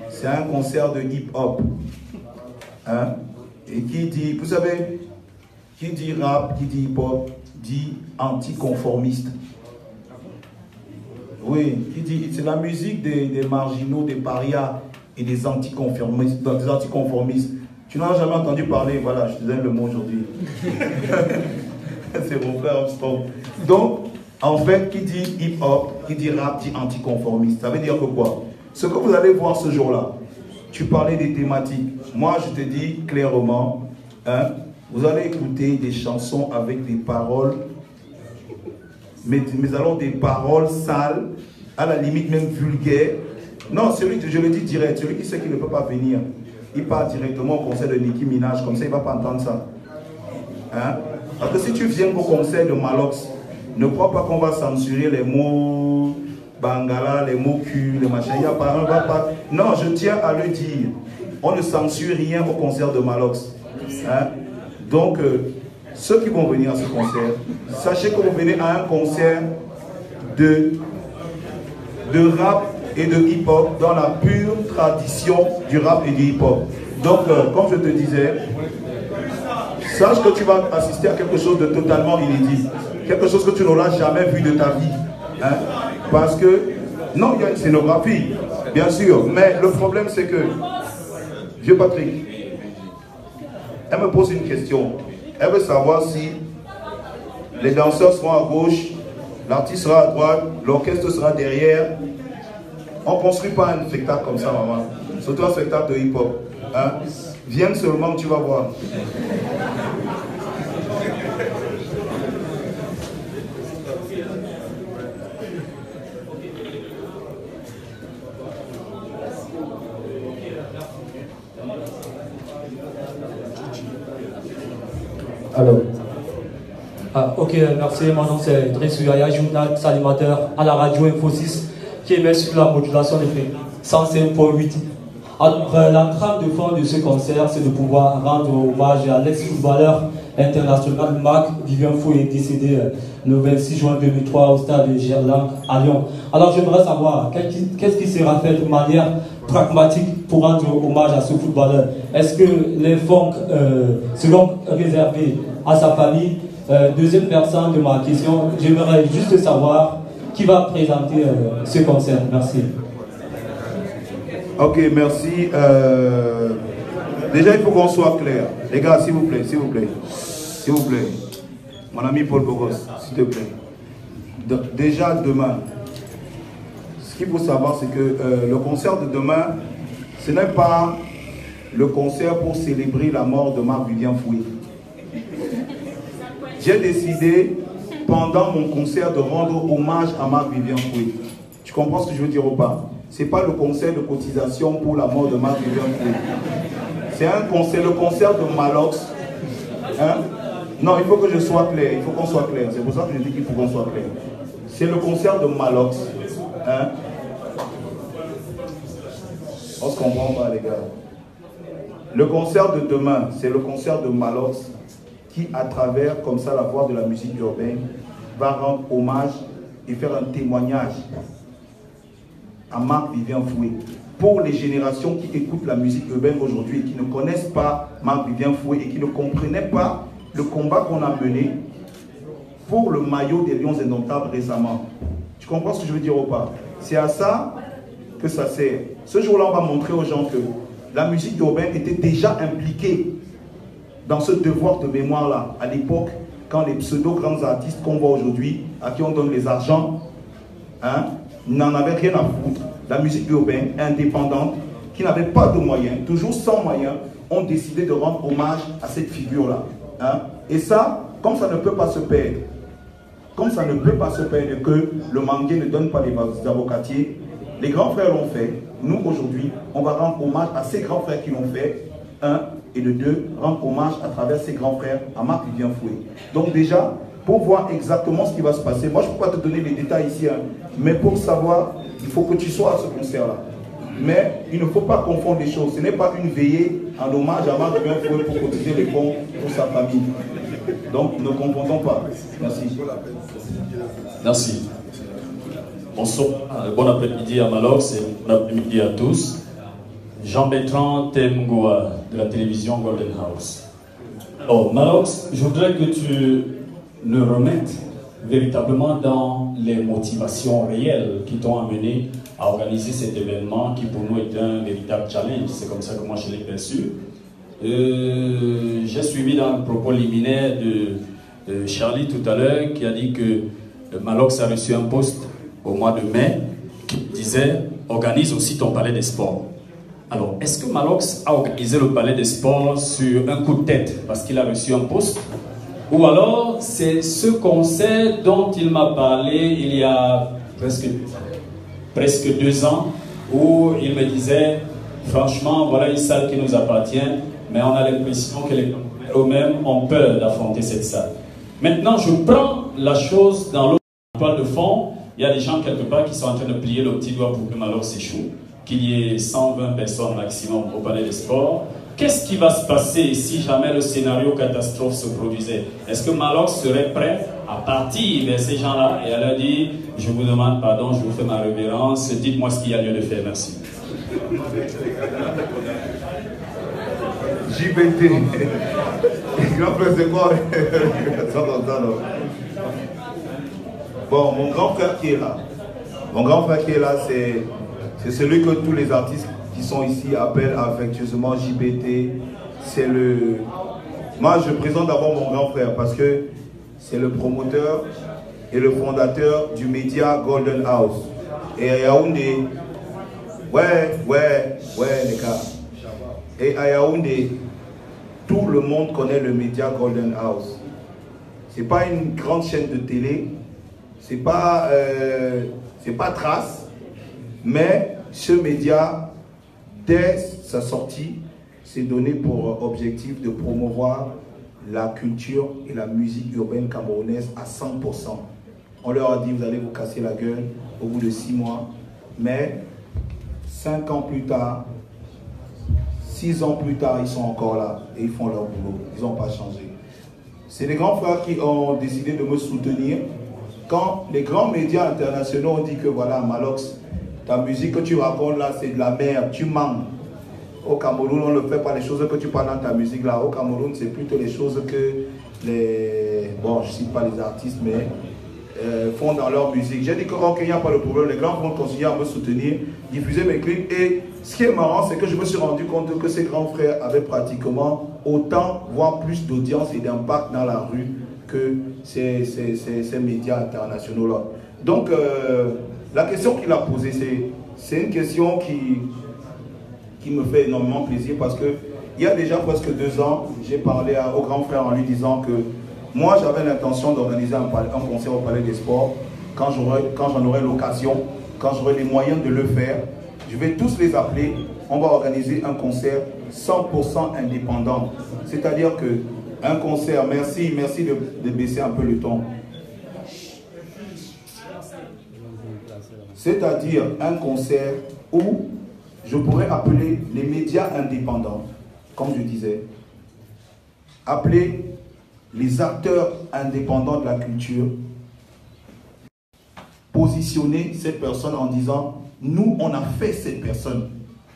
C'est un concert de hip-hop. Hein? Et qui dit, vous savez, qui dit rap, qui dit hip-hop, dit anticonformiste. Oui, qui dit, c'est la musique des marginaux, des parias et des anticonformistes. Tu n'en as jamais entendu parler, voilà, je te donne le mot aujourd'hui. C'est mon frère Armstrong. Donc, en fait, qui dit hip-hop, qui dit rap, dit anticonformiste. Ça veut dire que quoi? Ce que vous allez voir ce jour-là, tu parlais des thématiques. Moi, je te dis clairement, hein, vous allez écouter des chansons avec des paroles, mais alors des paroles sales, à la limite même vulgaires. Non, celui que je le dis direct, celui qui sait qu'il ne peut pas venir, il part directement au concert de Nicki Minaj, comme ça il ne va pas entendre ça. Hein? Parce que si tu viens au concert de Malox, ne crois pas qu'on va censurer les mots bangala, les mots cul, les machins. Il y a pas, on va pas. Non, je tiens à le dire. On ne censure rien au concert de Malox. Hein? Donc, ceux qui vont venir à ce concert, sachez que vous venez à un concert de rap et de hip-hop dans la pure tradition du rap et du hip-hop. Donc, comme je te disais, sache que tu vas assister à quelque chose de totalement inédit. Quelque chose que tu n'auras jamais vu de ta vie. Hein? Parce que, non, il y a une scénographie, bien sûr, mais le problème c'est que, vieux Patrick, elle me pose une question. Elle veut savoir si les danseurs seront à gauche, l'artiste sera à droite, l'orchestre sera derrière. On ne construit pas un spectacle comme ça, maman. Surtout un spectacle de hip-hop. Hein? Viens seulement, tu vas voir. Alors. Ok, merci. Mon nom c'est Driss Uyaya, journaliste animateur à la radio Info 6 qui émet sur la modulation des fréquences 105.8. Alors, la trame de fond de ce concert, c'est de pouvoir rendre hommage à l'ex-footballeur international Marc Vivien Fouet, décédé le 26 juin 2003 au stade de Gerland à Lyon. Alors, j'aimerais savoir qu'est-ce qui sera fait de manière pragmatique pour rendre hommage à ce footballeur. Est-ce que les fonds seront réservés à sa famille? Deuxième personne de ma question, j'aimerais juste savoir qui va présenter ce concert. Merci. Ok, merci. Déjà, il faut qu'on soit clair. Les gars, s'il vous plaît, s'il vous plaît. S'il vous plaît. Mon ami Paul Bogos, s'il te plaît. Déjà, demain, ce qu'il faut savoir, c'est que le concert de demain, ce n'est pas le concert pour célébrer la mort de Marc Vivien Fouet. J'ai décidé, pendant mon concert, de rendre hommage à Marc Vivien Fouet. Tu comprends ce que je veux dire ou pas? Ce n'est pas le concert de cotisation pour la mort de Marc Vivien Fouet. C'est un concert, le concert de Malox. Hein? Non, il faut que je sois clair, il faut qu'on soit clair. C'est pour ça que je dis qu'il faut qu'on soit clair. C'est le concert de Malox. Hein? On se comprend pas, les gars. Le concert de demain, c'est le concert de Malox qui, à travers, comme ça, la voix de la musique urbaine, va rendre hommage et faire un témoignage à Marc Vivien Fouet. Pour les générations qui écoutent la musique urbaine aujourd'hui et qui ne connaissent pas Marc Vivien Fouet et qui ne comprenaient pas le combat qu'on a mené pour le maillot des Lions Indomptables récemment. Tu comprends ce que je veux dire ou pas? C'est à ça que ça sert. Ce jour-là, on va montrer aux gens que la musique urbaine était déjà impliquée dans ce devoir de mémoire-là, à l'époque, quand les pseudo-grands artistes qu'on voit aujourd'hui, à qui on donne les argents, hein, n'en avaient rien à foutre. La musique urbaine, indépendante, qui n'avait pas de moyens, toujours sans moyens, ont décidé de rendre hommage à cette figure-là. Hein. Et ça, comme ça ne peut pas se perdre, comme ça ne peut pas se perdre que le mangué ne donne pas les avocatiers, les grands frères l'ont fait. Nous, aujourd'hui, on va rendre hommage à ces grands frères qui l'ont fait. Un, et de deux, rendre hommage à travers ses grands frères à Marc Vivien Fouet. Donc déjà, pour voir exactement ce qui va se passer, moi je ne peux pas te donner les détails ici, hein, mais pour savoir, il faut que tu sois à ce concert-là. Mais il ne faut pas confondre les choses. Ce n'est pas une veillée en hommage à Marc Vivien Fouet pour cotiser les fonds pour sa famille. Donc ne confondons pas. Merci. Merci. Bonsoir, bon après-midi à Malox et bon après-midi à tous. Jean-Bertrand Temgoa de la télévision Golden House. Alors, Malox, je voudrais que tu le remettes véritablement dans les motivations réelles qui t'ont amené à organiser cet événement qui pour nous est un véritable challenge. C'est comme ça que moi je l'ai perçu. J'ai suivi dans le propos liminaire Charlie tout à l'heure qui a dit que Malox a reçu un poste au mois de mai qui disait « Organise aussi ton palais des sports ». Alors, est-ce que Malox a organisé le palais des sports sur un coup de tête parce qu'il a reçu un poste? Ou alors, c'est ce concert dont il m'a parlé il y a presque 2 ans, où il me disait, franchement, voilà une salle qui nous appartient, mais on a l'impression que les eux-mêmes ont peur d'affronter cette salle. Maintenant, je prends la chose dans l'autre toile de fond. Il y a des gens quelque part qui sont en train de plier le petit doigt pour que Malox s'échoue, qu'il y ait 120 personnes maximum au palais des sports. Qu'est-ce qui va se passer si jamais le scénario catastrophe se produisait? Est-ce que Malox serait prêt à partir vers ces gens-là et à leur dire « Je vous demande pardon, je vous fais ma révérence, dites-moi ce qu'il y a lieu de faire, merci ». JBT. Grand frère, c'est quoi? Bon, mon grand frère qui est là. Mon grand frère qui est là, c'est celui que tous les artistes qui sont ici appellent affectueusement JBT. C'est le... Moi, je présente d'abord mon grand frère parce que c'est le promoteur et le fondateur du média Golden House. Et à Yaoundé, ouais, les gars. Et à Yaoundé, tout le monde connaît le média Golden House. C'est pas une grande chaîne de télé, c'est pas Trace, mais ce média, dès sa sortie, s'est donné pour objectif de promouvoir la culture et la musique urbaine camerounaise à 100%. On leur a dit, vous allez vous casser la gueule au bout de 6 mois, mais 5 ans plus tard, 6 ans plus tard, ils sont encore là et ils font leur boulot. Ils n'ont pas changé. C'est les grands frères qui ont décidé de me soutenir. Quand les grands médias internationaux ont dit que voilà, Malox, ta musique que tu racontes là, c'est de la merde, tu mens. Au Cameroun, on ne fait pas les choses que tu parles dans ta musique là. Au Cameroun, c'est plutôt les choses que les... Bon, je ne cite pas les artistes, mais font dans leur musique. J'ai dit que ok, il n'y a pas de problème. Les grands vont continuer à me soutenir, diffuser mes clips. Et ce qui est marrant, c'est que je me suis rendu compte que ces grands frères avaient pratiquement autant, voire plus d'audience et d'impact dans la rue que ces médias internationaux-là. Donc, la question qu'il a posée, c'est une question qui me fait énormément plaisir parce que il y a déjà presque 2 ans, j'ai parlé au grand frère en lui disant que moi, j'avais l'intention d'organiser un concert au Palais des Sports quand j'en aurai l'occasion, quand j'aurai les moyens de le faire. Je vais tous les appeler, on va organiser un concert 100% indépendant. C'est-à-dire qu'un concert, merci de baisser un peu le ton. C'est-à-dire un concert où je pourrais appeler les médias indépendants, comme je disais, appeler les acteurs indépendants de la culture, positionner cette personne en disant « Nous, on a fait cette personne.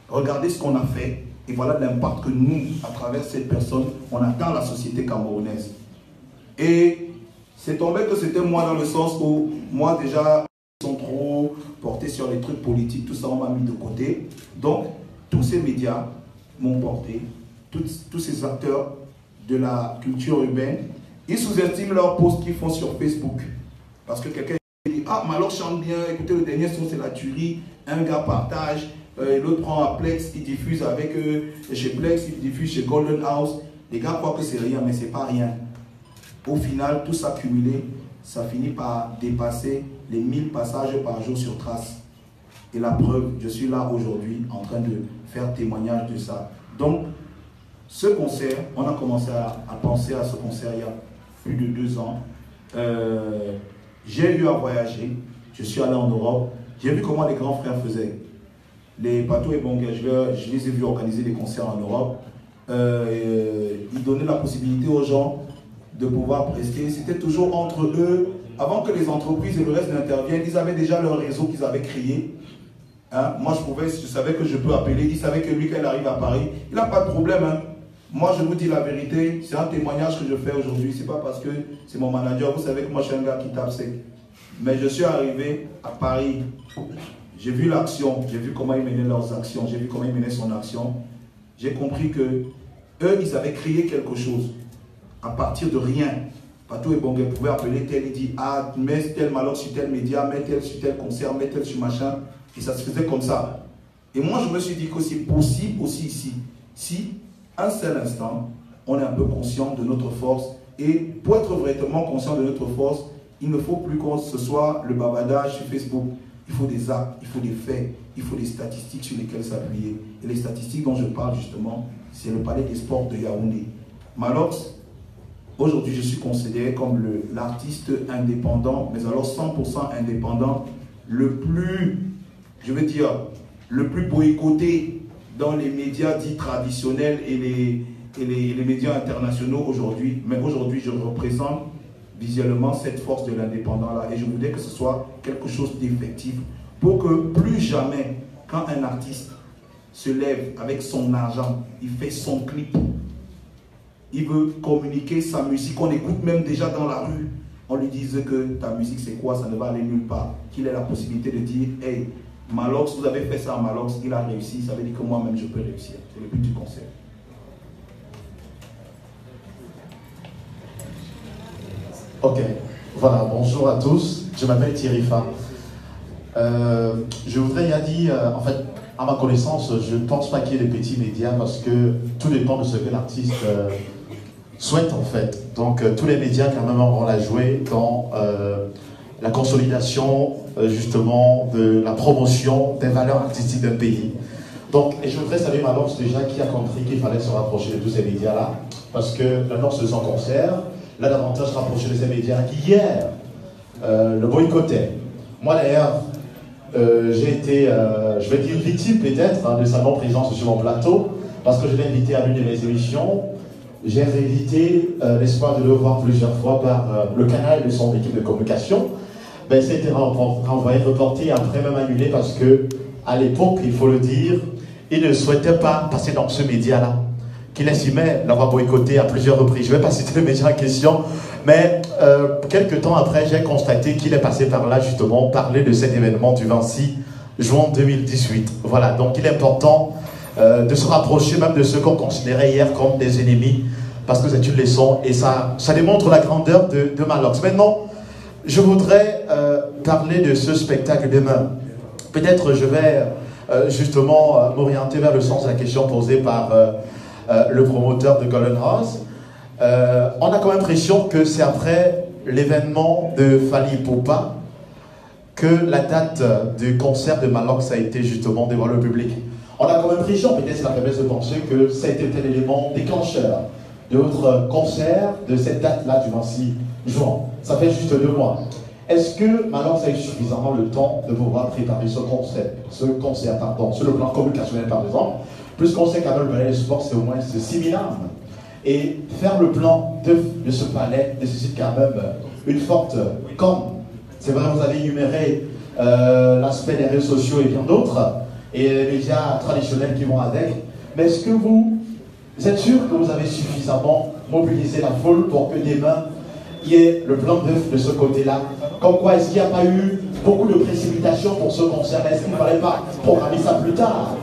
Regardez ce qu'on a fait. Et voilà l'impact que nous, à travers cette personne, on a dans la société camerounaise. » Et c'est tombé que c'était moi dans le sens où, moi déjà, ils sont trop portés sur les trucs politiques, tout ça, on m'a mis de côté. Donc, tous ces médias m'ont porté, tous ces acteurs de la culture urbaine, ils sous-estiment leurs posts qu'ils font sur Facebook. Parce que quelqu'un dit « Ah, Malox chante bien, écoutez, le dernier son, c'est la tuerie. » Un gars partage, l'autre prend à Plex, il diffuse avec chez Plex, il diffuse chez Golden House. Les gars croient que c'est rien, mais c'est pas rien. Au final, tout ça cumulé, ça finit par dépasser les 1000 passages par jour sur Trace. Et la preuve, je suis là aujourd'hui en train de faire témoignage de ça. Donc, ce concert, on a commencé à penser à ce concert il y a plus de 2 ans. J'ai eu à voyager, je suis allé en Europe, j'ai vu comment les grands frères faisaient. Les Pato et Bonga, je les ai vus organiser des concerts en Europe. Ils donnaient la possibilité aux gens de pouvoir prester. C'était toujours entre eux. Avant que les entreprises et le reste n'interviennent, ils avaient déjà leur réseau qu'ils avaient créé. Hein? Moi, je savais que je peux appeler. Il savait que lui, quand il arrive à Paris, il n'a pas de problème. Hein? Moi, je vous dis la vérité. C'est un témoignage que je fais aujourd'hui. Ce n'est pas parce que c'est mon manager. Vous savez que moi, je suis un gars qui tape sec. Mais je suis arrivé à Paris. J'ai vu l'action. J'ai vu comment ils menaient leurs actions. J'ai vu comment ils menaient son action. J'ai compris que eux, ils avaient créé quelque chose à partir de rien. Patou et Bongue pouvaient appeler tel et dire ah, mets tel Malox sur tel média, mets tel sur tel concert, mets tel sur machin. Et ça se faisait comme ça. Et moi, je me suis dit que c'est possible aussi ici. Si, un seul instant, on est un peu conscient de notre force. Et pour être vraiment conscient de notre force, il ne faut plus que ce soit le bavardage sur Facebook. Il faut des actes, il faut des faits, il faut des statistiques sur lesquelles s'appuyer. Et les statistiques dont je parle justement, c'est le palais des sports de Yaoundé. Malox, aujourd'hui je suis considéré comme l'artiste indépendant, mais alors 100% indépendant, le plus, je veux dire, le plus boycotté dans les médias dits traditionnels et les médias internationaux aujourd'hui. Mais aujourd'hui, je représente visuellement cette force de l'indépendant-là. Et je voudrais que ce soit quelque chose d'effectif pour que plus jamais, quand un artiste se lève avec son argent, il fait son clip, il veut communiquer sa musique, on écoute même déjà dans la rue, on lui dise que ta musique c'est quoi, ça ne va aller nulle part, qu'il ait la possibilité de dire hey, Malox, vous avez fait ça à Malox, il a réussi, ça veut dire que moi-même je peux réussir. C'est le but du concert. Ok, voilà, bonjour à tous, je m'appelle Thierry Fa. Je voudrais dire, en fait, à ma connaissance, je ne pense pas qu'il y ait des petits médias parce que tout dépend de ce que l'artiste souhaite en fait. Donc tous les médias quand même auront à jouer dans la consolidation justement de la promotion des valeurs artistiques d'un pays. Donc, et je voudrais saluer Malox déjà qui a compris qu'il fallait se rapprocher de tous ces médias-là parce que l'annonce de son concert l'a davantage rapproché de ces médias qui hier le boycottaient. Moi d'ailleurs, j'ai été, je vais dire victime peut-être de sa non-présence sur mon plateau parce que je l'ai invité à l'une de mes émissions. J'ai réédité l'espoir de le voir plusieurs fois par le canal de son équipe de communication. Ben, c'était renvoyé, reporté et après même annulé parce que à l'époque, il faut le dire, il ne souhaitait pas passer dans ce média-là, qu'il estimait l'avoir boycotté à plusieurs reprises. Je ne vais pas citer le média en question, mais quelques temps après, j'ai constaté qu'il est passé par là justement, parler de cet événement du 26 juin 2018. Voilà, donc il est important de se rapprocher même de ceux qu'on considérait hier comme des ennemis, parce que c'est une leçon et ça démontre la grandeur de Malox. Maintenant, je voudrais parler de ce spectacle demain. Peut-être je vais justement m'orienter vers le sens de la question posée par le promoteur de Golden House. On a comme impression que c'est après l'événement de Fally Ipupa que la date du concert de Malox a été justement devant le public. On a comme impression, peut-être c'est la faiblesse de penser, que ça a été tel élément déclencheur de votre concert de cette date-là du 26 juin. Ça fait juste 2 mois. Est-ce que Malox a eu suffisamment le temps de pouvoir préparer ce concert sur le plan communicationnel par exemple, puisqu'on sait qu'à le palais des sports c'est au moins 6 000 âmes. Et faire le plan de ce palais nécessite quand même une forte com. C'est vrai, vous avez énuméré l'aspect des réseaux sociaux et bien d'autres, et les médias traditionnels qui vont avec. Mais est-ce que vous êtes sûr que vous avez suffisamment mobilisé la foule pour que demain, il y ait le plan d'œuf de ce côté-là? Comme quoi, est-ce qu'il n'y a pas eu beaucoup de précipitations pour ce concert? Est-ce qu'il ne fallait pas programmer ça plus tard?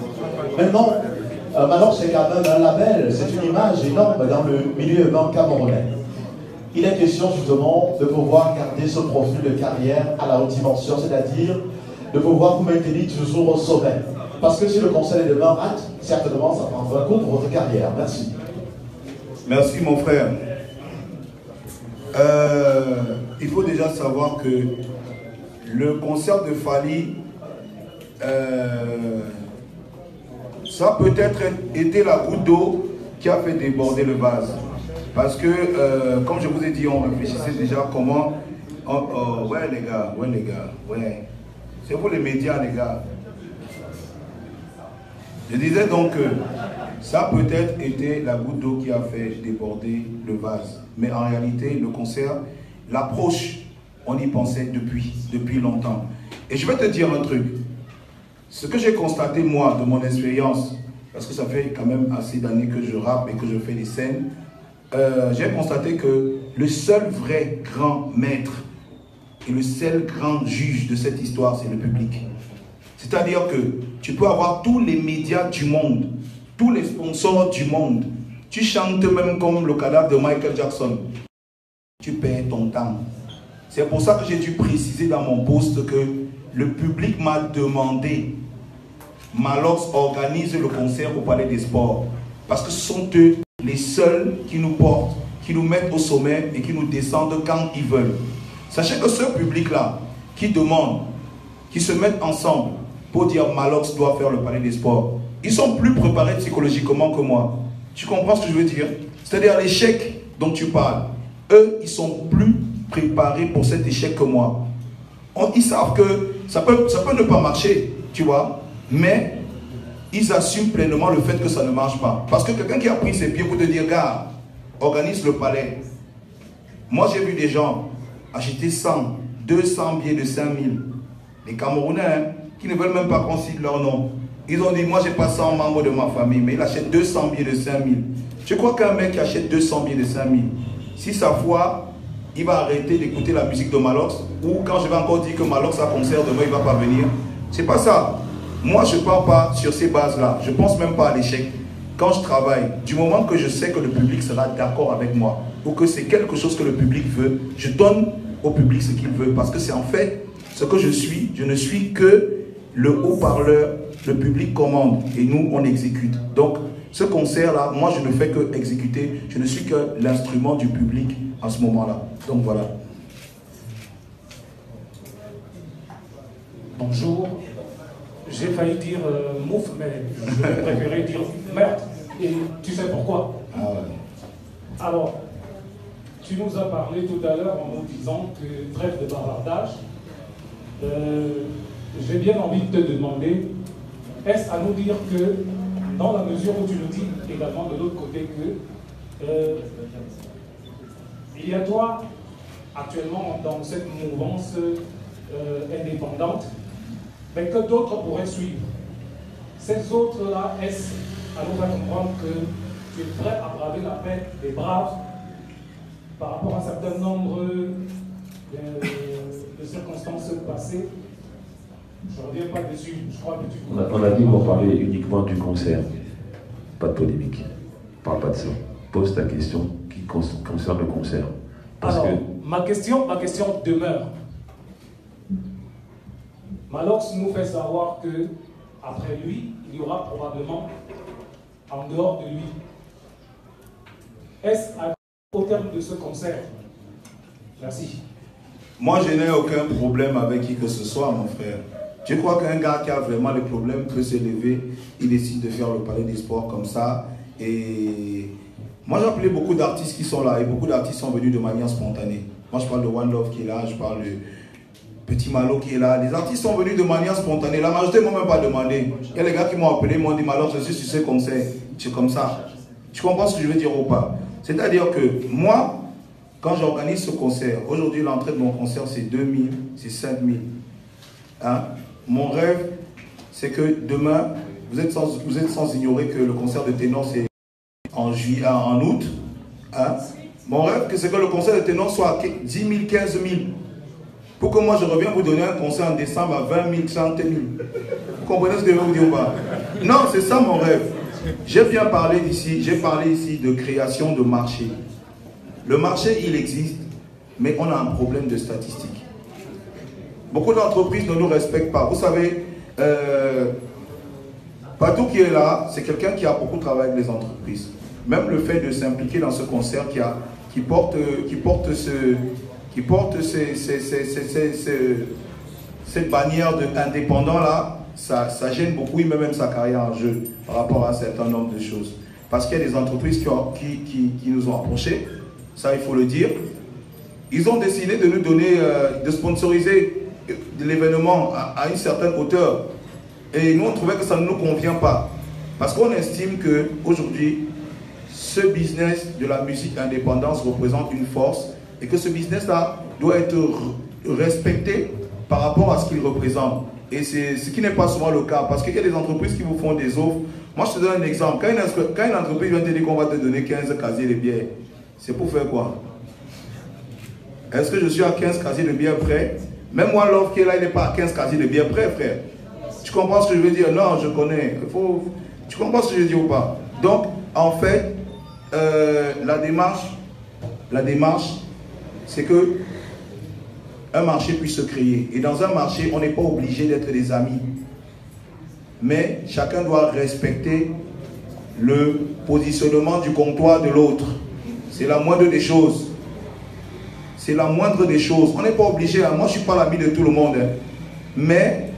Maintenant, Malox c'est quand même un label, c'est une image énorme dans le milieu urbain camerounais. Il est question justement de pouvoir garder ce profil de carrière à la haute dimension, c'est-à-dire de pouvoir vous maintenir toujours au sommet. Parce que si le concert est demain rate, certainement ça prendra un coup pour votre carrière. Merci. Merci mon frère. Il faut déjà savoir que le concert de Fally, ça a peut-être été la goutte d'eau qui a fait déborder le vase. Parce que, comme je vous ai dit, on réfléchissait déjà comment... ouais les gars, ouais. C'est pour les médias les gars. Je disais donc que ça a peut-être été la goutte d'eau qui a fait déborder le vase. Mais en réalité, le concert, l'approche, on y pensait depuis longtemps. Et je vais te dire un truc. Ce que j'ai constaté, moi, de mon expérience, parce que ça fait quand même assez d'années que je rappe et que je fais des scènes, j'ai constaté que le seul vrai grand maître et le seul grand juge de cette histoire, c'est le public. C'est-à-dire que tu peux avoir tous les médias du monde, tous les sponsors du monde. Tu chantes même comme le cadavre de Michael Jackson. tu perds ton temps. C'est pour ça que j'ai dû préciser dans mon post que le public m'a demandé, Malox organise le concert au Palais des Sports. Parce que ce sont eux les seuls qui nous portent, qui nous mettent au sommet et qui nous descendent quand ils veulent. Sachez que ce public-là, qui demande, qui se mettent ensemble pour dire Malox doit faire le Palais des Sports, ils sont plus préparés psychologiquement que moi. Tu comprends ce que je veux dire? C'est-à-dire l'échec dont tu parles. Eux, ils sont plus préparés pour cet échec que moi. Ils savent que ça peut ne pas marcher, tu vois, mais ils assument pleinement le fait que ça ne marche pas. Parce que quelqu'un qui a pris ses pieds pour te dire, gars, organise le palais. Moi, j'ai vu des gens acheter 100, 200 billets de 5000. Les Camerounais, hein, qui ne veulent même pas qu'on cite leur nom. Ils ont dit, moi, j'ai pas 100 membres de ma famille, mais il achète 200 billets de 5000. Tu crois qu'un mec qui achète 200 billets de 5000, si sa foi, il va arrêter d'écouter la musique de Malox, ou quand je vais encore dire que Malox a concert demain, il ne va pas venir? C'est pas ça. Moi, je ne pars pas sur ces bases-là. Je ne pense même pas à l'échec. Quand je travaille, du moment que je sais que le public sera d'accord avec moi, ou que c'est quelque chose que le public veut, je donne au public ce qu'il veut. Parce que c'est en fait ce que je suis. Je ne suis que le haut-parleur. Le public commande et nous, on exécute. Donc, ce concert-là, moi, je ne fais que exécuter. Je ne suis que l'instrument du public en ce moment-là. Donc, voilà. Bonjour. J'ai failli dire mouf, mais je vais préférer dire merde. Et tu sais pourquoi? Alors, tu nous as parlé tout à l'heure en nous disant que trêve de bavardage. J'ai bien envie de te demander, est-ce à nous dire que, dans la mesure où tu nous dis également de l'autre côté que il y a toi, actuellement, dans cette mouvance indépendante, mais que d'autres pourraient suivre. Ces autres-là, est-ce à nous faire comprendre que tu es prêt à braver la paix des braves par rapport à un certain nombre de circonstances passées? Je ne reviens pas dessus, je crois que tu... On a dit qu'on parlait uniquement du concert, pas de polémique. On ne parle pas de ça. Pose ta question qui concerne le concert. Parce alors, que... ma question demeure. Malox nous fait savoir que après lui, il y aura probablement en dehors de lui. Est-ce au terme de ce concert? Merci. Moi, je n'ai aucun problème avec qui que ce soit, mon frère. Je crois qu'un gars qui a vraiment le problème peut se lever, il décide de faire le Palais des Sports comme ça. Et moi, j'ai appelé beaucoup d'artistes qui sont là et beaucoup d'artistes sont venus de manière spontanée. Moi, je parle de One Love qui est là, je parle de Petit Malo qui est là. Les artistes sont venus de manière spontanée. La majorité ne m'ont même pas demandé. Il y a les gars qui m'ont appelé, m'ont dit Malo, je suis sur ce concert. C'est comme ça. Tu comprends ce que je veux dire ou pas? C'est-à-dire que moi, quand j'organise ce concert, aujourd'hui l'entrée de mon concert c'est 2000, c'est 5000. Hein? Mon rêve, c'est que demain, vous êtes sans ignorer que le concert de ténor c'est en août. Hein? Mon rêve, c'est que le concert de ténor soit à 10 000, 15 000. Pour que moi je revienne vous donner un concert en décembre à 20 000, 30 000. Vous comprenez ce que je veux vous dire ou pas? Non, c'est ça mon rêve. J'ai bien parlé ici, j'ai parlé ici de création de marché. Le marché, il existe, mais on a un problème de statistiques. Beaucoup d'entreprises ne nous respectent pas. Vous savez, Patou qui est là, c'est quelqu'un qui a beaucoup travaillé avec les entreprises. Même le fait de s'impliquer dans ce concert qui porte cette bannière d'indépendant là, ça gêne beaucoup, il met même sa carrière en jeu par rapport à un certain nombre de choses. Parce qu'il y a des entreprises qui nous ont approchés, ça il faut le dire. Ils ont décidé de nous donner, de sponsoriser l'événement à une certaine hauteur. Et nous on trouvait que ça ne nous convient pas. Parce qu'on estime qu'aujourd'hui, ce business de la musique indépendante représente une force et que ce business-là doit être respecté par rapport à ce qu'il représente. Et c'est ce qui n'est pas souvent le cas, parce qu'il y a des entreprises qui vous font des offres. Moi, je te donne un exemple. Quand une entreprise vient te dire qu'on va te donner 15 casiers de bière, c'est pour faire quoi? Est-ce que je suis à 15 casiers de bière près? Même moi, l'offre qui est là, il n'est pas à 15 casiers de bière près, frère. Tu comprends ce que je veux dire? Non, je connais. Tu comprends ce que je veux dire ou pas? Donc, en fait, la démarche, c'est que un marché puisse se créer. Et dans un marché, on n'est pas obligé d'être des amis. Mais chacun doit respecter le positionnement du comptoir de l'autre. C'est la moindre des choses. C'est la moindre des choses. On n'est pas obligé. Hein. Moi, je ne suis pas l'ami de tout le monde. Hein. Mais,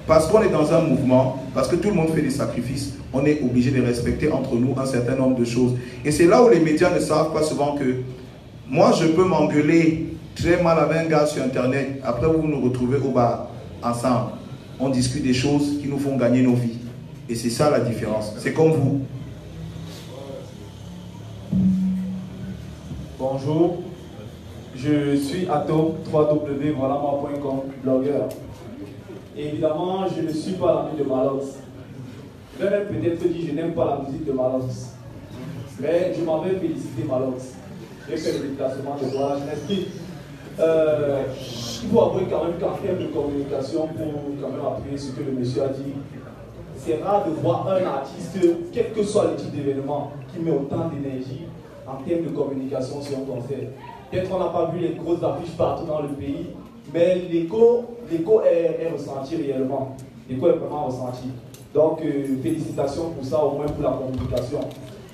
parce qu'on est dans un mouvement, parce que tout le monde fait des sacrifices, on est obligé de respecter entre nous un certain nombre de choses. Et c'est là où les médias ne savent pas souvent que moi, je peux m'engueuler très mal avec un gars sur Internet. Après, vous nous retrouvez au bar, ensemble. On discute des choses qui nous font gagner nos vies. Et c'est ça la différence. C'est comme vous. Bonjour, je suis Atom, 3W, voilà moi.com, blogueur. Et évidemment, je ne suis pas l'ami de Malox. Je vais même peut-être dire que je n'aime pas la musique de Malox. Mais je m'en vais féliciter Malox. J'ai fait le déplacement de voix, je m'explique. Il faut avouer quand même qu'en termes de communication, pour quand même appuyer ce que le monsieur a dit, c'est rare de voir un artiste, quel que soit le type d'événement, qui met autant d'énergie en termes de communication sur un concert. Peut-être qu'on n'a pas vu les grosses affiches partout dans le pays, mais l'écho est ressenti réellement. L'écho est vraiment ressenti. Donc, félicitations pour ça, au moins pour la communication.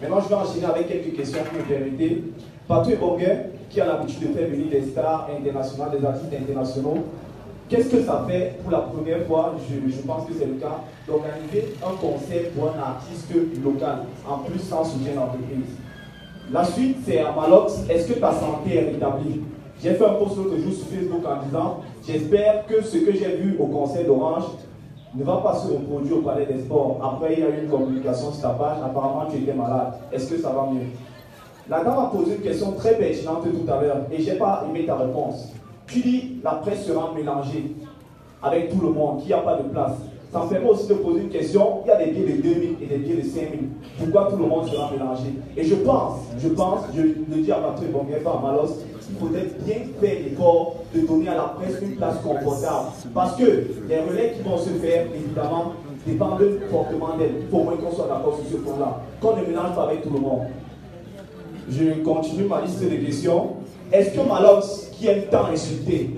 Maintenant, je vais enchaîner avec quelques questions pour me permettez. Patou Ebongue, qui a l'habitude de faire venir des stars internationales, des artistes internationaux, qu'est-ce que ça fait pour la première fois, je pense que c'est le cas, d'organiser un concert pour un artiste local, en plus sans soutien d'entreprise? La suite, c'est à Malox, est-ce que ta santé est rétablie? J'ai fait un post l'autre jour sur Facebook en disant, j'espère que ce que j'ai vu au concert d'Orange ne va pas se reproduire au Palais des Sports. Après, il y a eu une communication sur ta page, apparemment tu étais malade. Est-ce que ça va mieux? La dame a posé une question très pertinente tout à l'heure et je n'ai pas aimé ta réponse. Tu dis la presse sera mélangée avec tout le monde, qu'il n'y a pas de place. Ça me permet aussi de poser une question. Il y a des billets de 2000 et des billets de 5000. Pourquoi tout le monde sera mélangé? Et je pense, je le dis à Patrick Bonguet, pas à Malos, il faudrait bien faire l'effort de donner à la presse une place confortable. Parce que les relais qui vont se faire, évidemment, dépendent fortement d'elle. Il faut au moins qu'on soit d'accord sur ce point-là. Qu'on ne mélange pas avec tout le monde. Je continue ma liste de questions. Est-ce que Malox, qui aime tant insulter,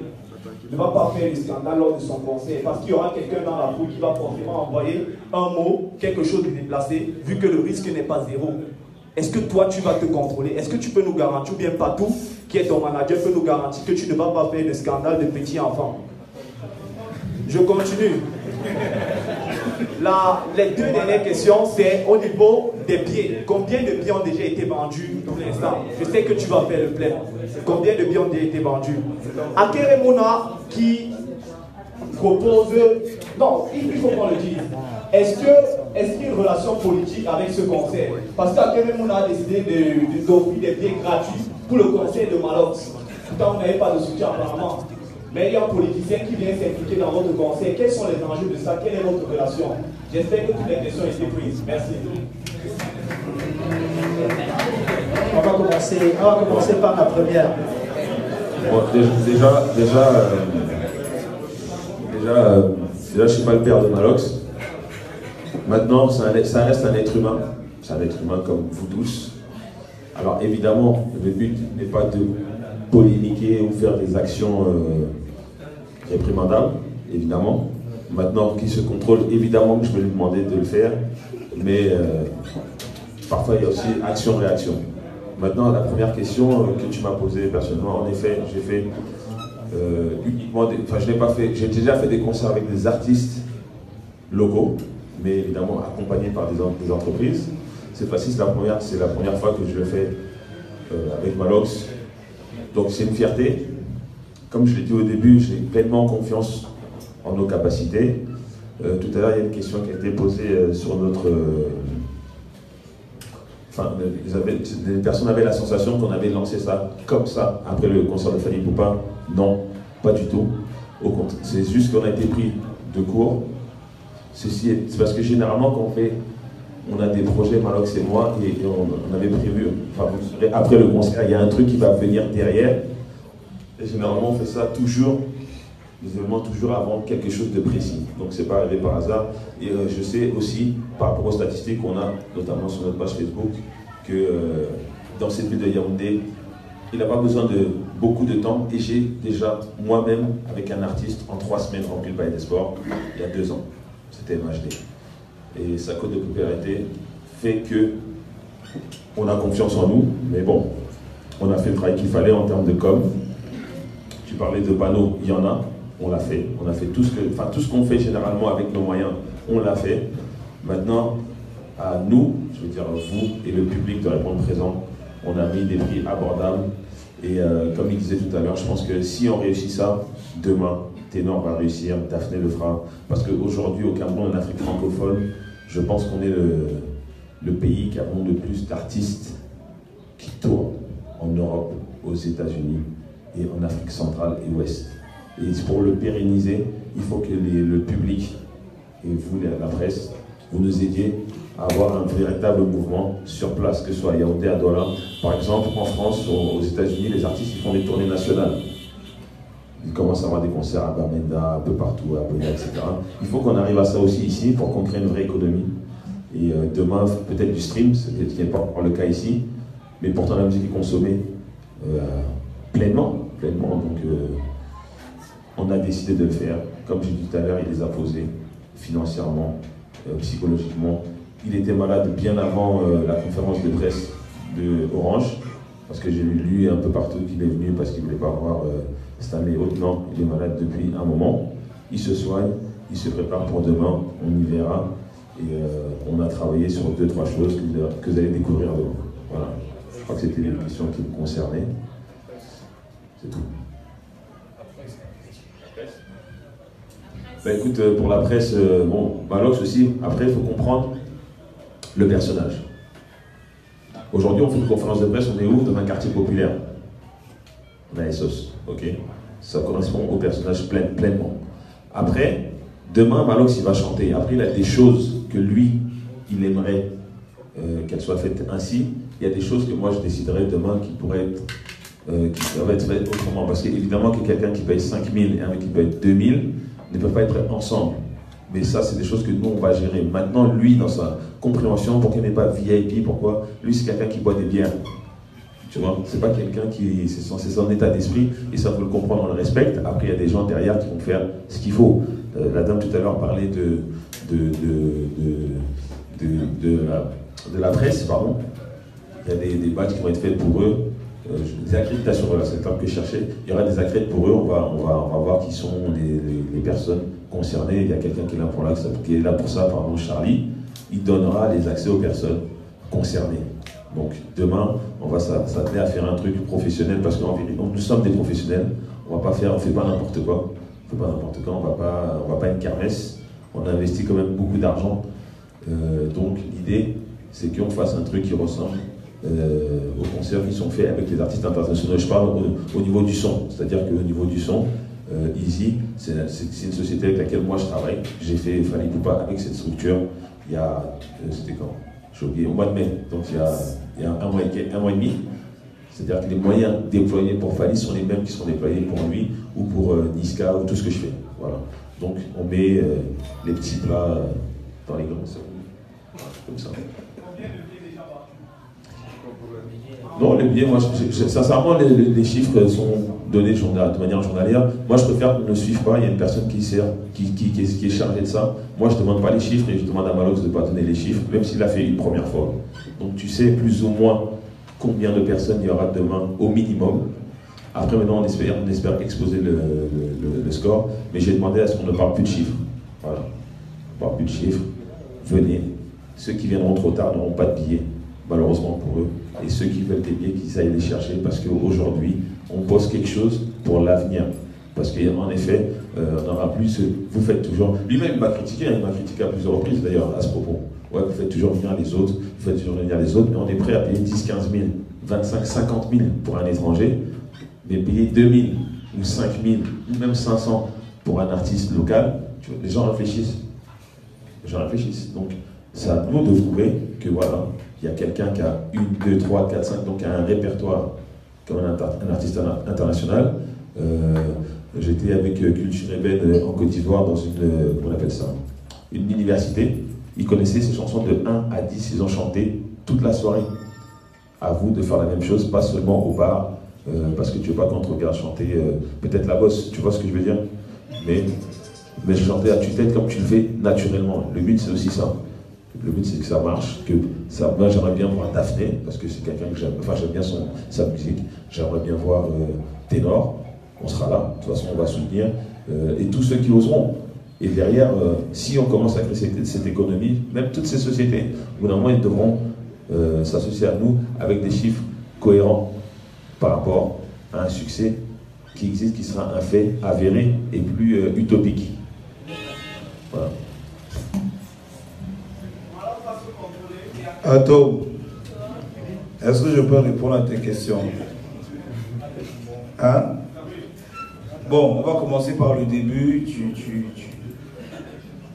ne va pas faire le scandale lors de son concert? Parce qu'il y aura quelqu'un dans la foule qui va forcément envoyer un mot, quelque chose de déplacé, vu que le risque n'est pas zéro. Est-ce que toi, tu vas te contrôler? Est-ce que tu peux nous garantir, ou bien Patou, qui est ton manager, peut nous garantir que tu ne vas pas faire le scandale de petits enfants? Je continue. Les deux dernières questions, c'est au niveau des billets. Combien de billets ont déjà été vendus pour l'instant? Je sais que tu vas faire le plein. Combien de billets ont déjà été vendus? Akere Mouna qui propose... Non, il faut qu'on le dise. Est-ce qu'il y a une relation politique avec ce concert? Parce qu'Akere Mouna a décidé d'offrir des billets gratuits pour le concert de Malox. Pourtant, on n'avait pas de soutien apparemment. Mais il y a un politicien qui vient s'impliquer dans votre conseil. Quels sont les enjeux de ça? Quelle est votre relation? J'espère que toutes les questions ont été prises. Merci. On va commencer par la première. Bon, déjà, je ne suis pas le père de Malox. Maintenant, ça reste un être humain. C'est un être humain comme vous tous. Alors évidemment, le but n'est pas de polémiquer ou faire des actions réprimandables, évidemment. Maintenant, qui se contrôle, évidemment que je vais lui demander de le faire, mais parfois il y a aussi action-réaction. Maintenant, la première question que tu m'as posée personnellement, en effet, j'ai fait uniquement j'ai déjà fait des concerts avec des artistes locaux, mais évidemment accompagnés par des entreprises. Cette fois-ci, c'est la première fois que je le fais avec Malox. Donc c'est une fierté. Comme je l'ai dit au début, j'ai pleinement confiance en nos capacités. Tout à l'heure, il y a une question qui a été posée sur notre... les personnes avaient la sensation qu'on avait lancé ça comme ça, après le concert de Fanny Poupa. Non, pas du tout. Au contraire, c'est juste qu'on a été pris de court. C'est parce que généralement, quand on a des projets, Malox et moi, et on avait prévu, enfin, après le concert, il y a un truc qui va venir derrière. Et généralement, on fait ça toujours, les événements toujours avant quelque chose de précis. Donc, c'est pas arrivé par hasard. Et je sais aussi, par rapport aux statistiques qu'on a, notamment sur notre page Facebook, que dans cette ville de Yaoundé, il n'a pas besoin de beaucoup de temps. Et j'ai déjà, moi-même, avec un artiste, en 3 semaines, rempli le Palais des Sports, il y a 2 ans. C'était MHD. Et sa cote de popularité fait que on a confiance en nous. Mais bon, on a fait le travail qu'il fallait en termes de com. Tu parlais de panneaux, il y en a. On l'a fait. On a fait tout ce qu'on fait généralement avec nos moyens, on l'a fait. Maintenant, à nous, je veux dire vous et le public de répondre présent, on a mis des prix abordables. Et comme il disait tout à l'heure, je pense que si on réussit ça, demain, Ténor va réussir, Daphné le fera. Parce qu'aujourd'hui, au Cameroun, en Afrique francophone, je pense qu'on est le pays qui a le plus d'artistes qui tournent en Europe, aux États-Unis et en Afrique centrale et ouest. Et pour le pérenniser, il faut que le public et vous, la presse, vous nous aidiez à avoir un véritable mouvement sur place, que ce soit à Yaoundé, à Douala. Par exemple, en France, aux États-Unis, les artistes ils font des tournées nationales. Ils commencent à avoir des concerts à Bamenda, un peu partout, à Boya, etc. Il faut qu'on arrive à ça aussi ici pour qu'on crée une vraie économie. Et demain, peut-être du stream, ce qui n'est pas encore le cas ici, mais pourtant la musique est consommée pleinement. Donc, on a décidé de le faire. Comme j'ai dit tout à l'heure, il les a posés financièrement, psychologiquement. Il était malade bien avant la conférence de presse de Orange, parce que j'ai lu un peu partout qu'il est venu parce qu'il ne voulait pas voir Stanley Haute. Non, il est malade depuis un moment. Il se soigne, il se prépare pour demain, on y verra. Et on a travaillé sur 2-3 choses que vous allez découvrir demain. Voilà. Je crois que c'était les questions qui me concernaient. C'est tout. Ben écoute, pour la presse, bon, Malox aussi, après il faut comprendre le personnage. Aujourd'hui on fait une conférence de presse, on est où? Dans un quartier populaire. On a Essos, ok? Ça correspond au personnage pleinement. Après, demain Malox il va chanter, après il a des choses que lui, il aimerait qu'elles soient faites ainsi. Il y a des choses que moi je déciderai demain qui pourraient être, qui doivent être faites autrement. Parce qu'évidemment que quelqu'un qui paye 5 000 et un mec qui paye 2 000, ne peuvent pas être ensemble. Mais ça, c'est des choses que nous, on va gérer. Maintenant, lui, dans sa compréhension, pourquoi il n'est pas VIP, pourquoi lui, c'est quelqu'un qui boit des bières. Tu vois, c'est pas quelqu'un qui... C'est son état d'esprit, et ça, faut le comprendre, on le respecte. Après, il y a des gens derrière qui vont faire ce qu'il faut. La dame, tout à l'heure, parlait de la presse, pardon. Il y a des badges qui vont être faits pour eux. Des accréditations, voilà, c'est le terme que je cherchais. Il y aura des accréditations pour eux, on va voir qui sont les personnes concernées. Il y a quelqu'un qui est là pour ça, pardon, Charlie. Il donnera les accès aux personnes concernées. Donc demain, on va s'atteler à faire un truc professionnel parce que nous sommes des professionnels. On fait pas n'importe quoi. On va pas une kermesse. On investit quand même beaucoup d'argent. Donc l'idée, c'est qu'on fasse un truc qui ressemble aux concerts qui sont faits avec les artistes internationaux. Je parle au niveau du son, c'est-à-dire qu'au niveau du son, Easy, c'est une société avec laquelle moi je travaille. J'ai fait Fali Poupa avec cette structure il y a, c'était quand? J'ai oublié, au mois de mai, donc il y a un mois et demi. C'est-à-dire que les moyens déployés pour Fali sont les mêmes qui sont déployés pour lui ou pour Niska ou tout ce que je fais. Voilà. Donc on met les petits plats dans les grands cercles, comme ça. Non, les billets, moi, sincèrement, les chiffres sont donnés de manière journalière. Moi, je préfère qu'on ne suive pas. Il y a une personne qui est chargée de ça. Moi, je ne demande pas les chiffres et je demande à Malox de ne pas donner les chiffres, même s'il l'a fait une première fois. Donc, tu sais plus ou moins combien de personnes il y aura demain au minimum. Après, maintenant, on espère exposer le score. Mais j'ai demandé à ce qu'on ne parle plus de chiffres. Voilà. On ne parle plus de chiffres. Venez. Ceux qui viendront trop tard n'auront pas de billets, malheureusement pour eux. Et ceux qui veulent des billets, qu'ils aillent les chercher parce qu'aujourd'hui, on pose quelque chose pour l'avenir. Parce qu'en effet, on n'aura plus vous faites toujours... Lui-même, il m'a critiqué à plusieurs reprises d'ailleurs à ce propos. Ouais, vous faites toujours venir les autres, mais on est prêt à payer 10, 15 000, 25, 50 000 pour un étranger, mais payer 2 000 ou 5 000 ou même 500 pour un artiste local, les gens réfléchissent. Donc, c'est à nous de prouver que voilà, il y a quelqu'un qui a 1, 2, 3, 4, 5, donc qui a un répertoire comme un artiste international. J'étais avec Culture Eben en Côte d'Ivoire dans une université. Ils connaissaient ces chansons de 1 à 10, ils ont chanté toute la soirée. À vous de faire la même chose, pas seulement au bar parce que tu veux pas qu'on te regarde chanter peut-être la bosse, tu vois ce que je veux dire, mais chanter à tue-tête comme tu le fais naturellement. Le but c'est aussi ça. Le but c'est que ça marche, que ça. Moi j'aimerais bien voir Daphné, parce que c'est quelqu'un que j'aime, enfin j'aime bien sa musique. J'aimerais bien voir Ténor, on sera là, de toute façon on va soutenir, et tous ceux qui oseront. Et derrière, si on commence à créer cette économie, même toutes ces sociétés, au bout d'un moment, ils devront s'associer à nous avec des chiffres cohérents par rapport à un succès qui existe, qui sera un fait avéré et plus utopique. Voilà. Atom, est-ce que je peux répondre à tes questions? Hein? Bon, on va commencer par le début.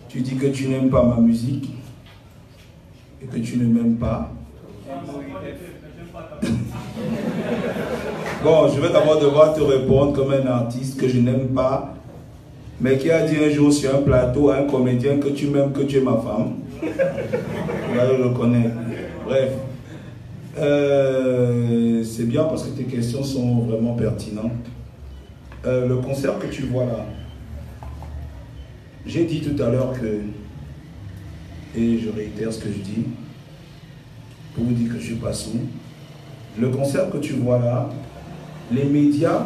Tu dis que tu n'aimes pas ma musique et que tu ne m'aimes pas. Bon, je vais d'abord devoir te répondre comme un artiste que je n'aime pas, mais qui a dit un jour sur un plateau à un comédien que tu m'aimes, que tu es ma femme. Là, je le connais. Bref. C'est bien parce que tes questions sont vraiment pertinentes. Le concert que tu vois là, j'ai dit tout à l'heure que, et je réitère ce que je dis, pour vous dire que je ne suis pas sourd, le concert que tu vois là, les médias